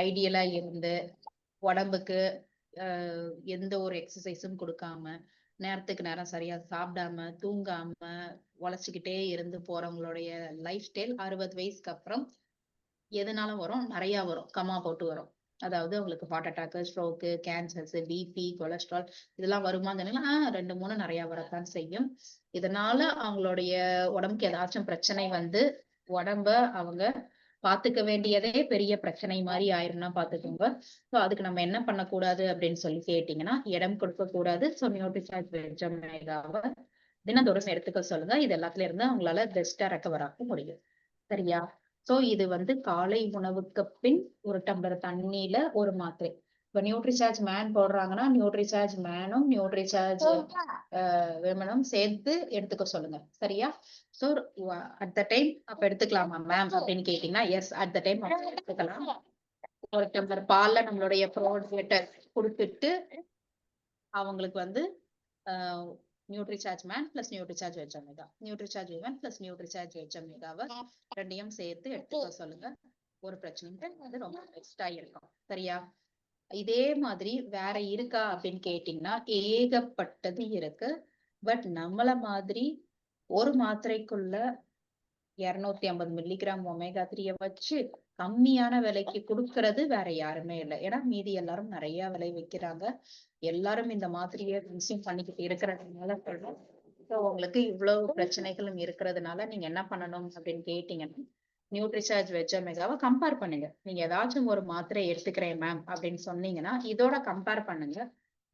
ஐடியலா இருந்து உடம்புக்கு எந்த ஒரு எக்ஸசைஸும் கொடுக்காம, நேரத்துக்கு நேரம் சரியா சாப்பிடாம, தூங்காம, உழைச்சுக்கிட்டே இருந்து போறவங்களுடைய லைஃப் ஸ்டைல் 60 வயசுக்கு அப்புறம் எதனால வரும்? நிறைய வரும். கம்மா போட்டு வரும். அதாவது அவங்களுக்கு heart attack, stroke, cancers, BP, cholesterol இதெல்லாம் வருமான்னு சொன்னீங்கன்னா 2, 3 நிறைய வரத்தான் செய்யும். இதனால அவங்களுடைய உடம்புக்கு ஏதாச்சும் பிரச்சனை வந்து உடம்ப அவங்க பாத்துக்க வேண்டியதே பெரிய பிரச்சனை மாதிரி ஆயிரும்னா பாத்துக்கோங்க. சோ அதுக்கு நம்ம என்ன பண்ணக்கூடாது அப்படின்னு சொல்லி கேட்டீங்கன்னா, இடம் கொடுக்க கூடாது. சோ நியூட்ரிசார்ஜ் வெஜ் ஒமேகாவை தினந்தோறும் எடுத்துக்க சொல்லுங்க. இது எல்லாத்துல இருந்து அவங்களால பெஸ்டா ரெக்கவர் ஆக முடியும். சரியா? சோ இது வந்து காலை உணவுக்கு பின் 1 டம்ளர் தண்ணியில ஒரு மாத்திரை. இப்ப நியூட்ரிசார்ஜ் மேன் போடுறாங்கன்னா, நியூட்ரிசார்ஜ் மேனும், நியூட்ரிசார்ஜ் விமனும் சேர்த்து எடுத்துக்க சொல்லுங்க. சரியா? சோ அட் த டைம் அப்ப எடுத்துக்கலாமா மேம் அப்படின்னு கேட்டீங்கன்னா, எஸ் அட் த டைம் எடுத்துக்கலாம். 1 டம்ளர் பால்ல நம்மளுடைய ப்ரோபயோட்டிக் குடுத்துட்டு அவங்களுக்கு வந்து Nutricharge man plus Nutricharge veg omega, Nutricharge women plus Nutricharge veg ஒமேகாவை 2யும் சேர்த்து எடுத்துக்க சொல்லுங்க. ஒரு பிரச்சனையும் அது ரொம்ப பெஸ்டா இருக்கும். சரியா? இதே மாதிரி வேற இருக்கா அப்படின்னு கேட்டீங்கன்னா, ஏகப்பட்டது இருக்கு. பட் நம்மள மாதிரி ஒரு மாத்திரைக்குள்ள 250 மில்லிகிராம் ஒமேகா 3 வச்சு கம்மியான விலைக்கு கொடுக்கறது வேற யாருமே இல்லை. ஏன்னா மீதி எல்லாரும் நிறைய விலை வைக்கிறாங்க. எல்லாரும் இந்த மாதிரியே கன்சியூம் பண்ணிக்கிட்டு இருக்கிறதுனால சொல்றேன். ஸோ உங்களுக்கு இவ்வளவு பிரச்சனைகளும் இருக்கிறதுனால நீங்க என்ன பண்ணணும் அப்படின்னு கேட்டீங்கன்னா, நியூட்ரிசார்ஜ் வெஜ் ஒமேகாவை கம்பேர் பண்ணுங்க. நீங்க ஏதாச்சும் ஒரு மாத்திரை எடுத்துக்கிறேன் மேம் அப்படின்னு சொன்னீங்கன்னா, இதோட கம்பேர் பண்ணுங்க.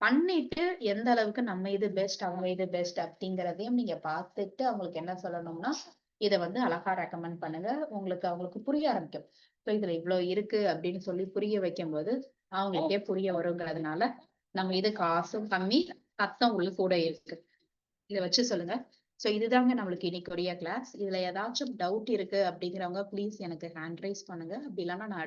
பண்ணிட்டு எந்த அளவுக்கு நம்ம இது பெஸ்ட், அவங்க இது பெஸ்ட் அப்படிங்கிறதையும் நீங்க பார்த்துட்டு அவங்களுக்கு என்ன சொல்லணும்னா, இதை வந்து அழகா ரெக்கமெண்ட் பண்ணுங்க. அவங்களுக்கு புரிய ஆரம்பிக்கும். ஸோ இதுல இவ்வளவு இருக்கு அப்படின்னு சொல்லி புரிய வைக்கும்போது அவங்களுக்கே புரிய வருங்கிறதுனால நம்ம இது காசும் கம்மி, சத்தம் உள்ள கூட இருக்கு. இதை வச்சு சொல்லுங்க. சோ இதுதாங்க நம்மளுக்கு இன்னைக்குரிய கிளாஸ். இதுல ஏதாச்சும் டவுட் இருக்கு அப்படிங்கிறவங்க ப்ளீஸ் எனக்கு ஹேண்ட் ரைஸ் பண்ணுங்க. அப்படி இல்லைன்னா நான்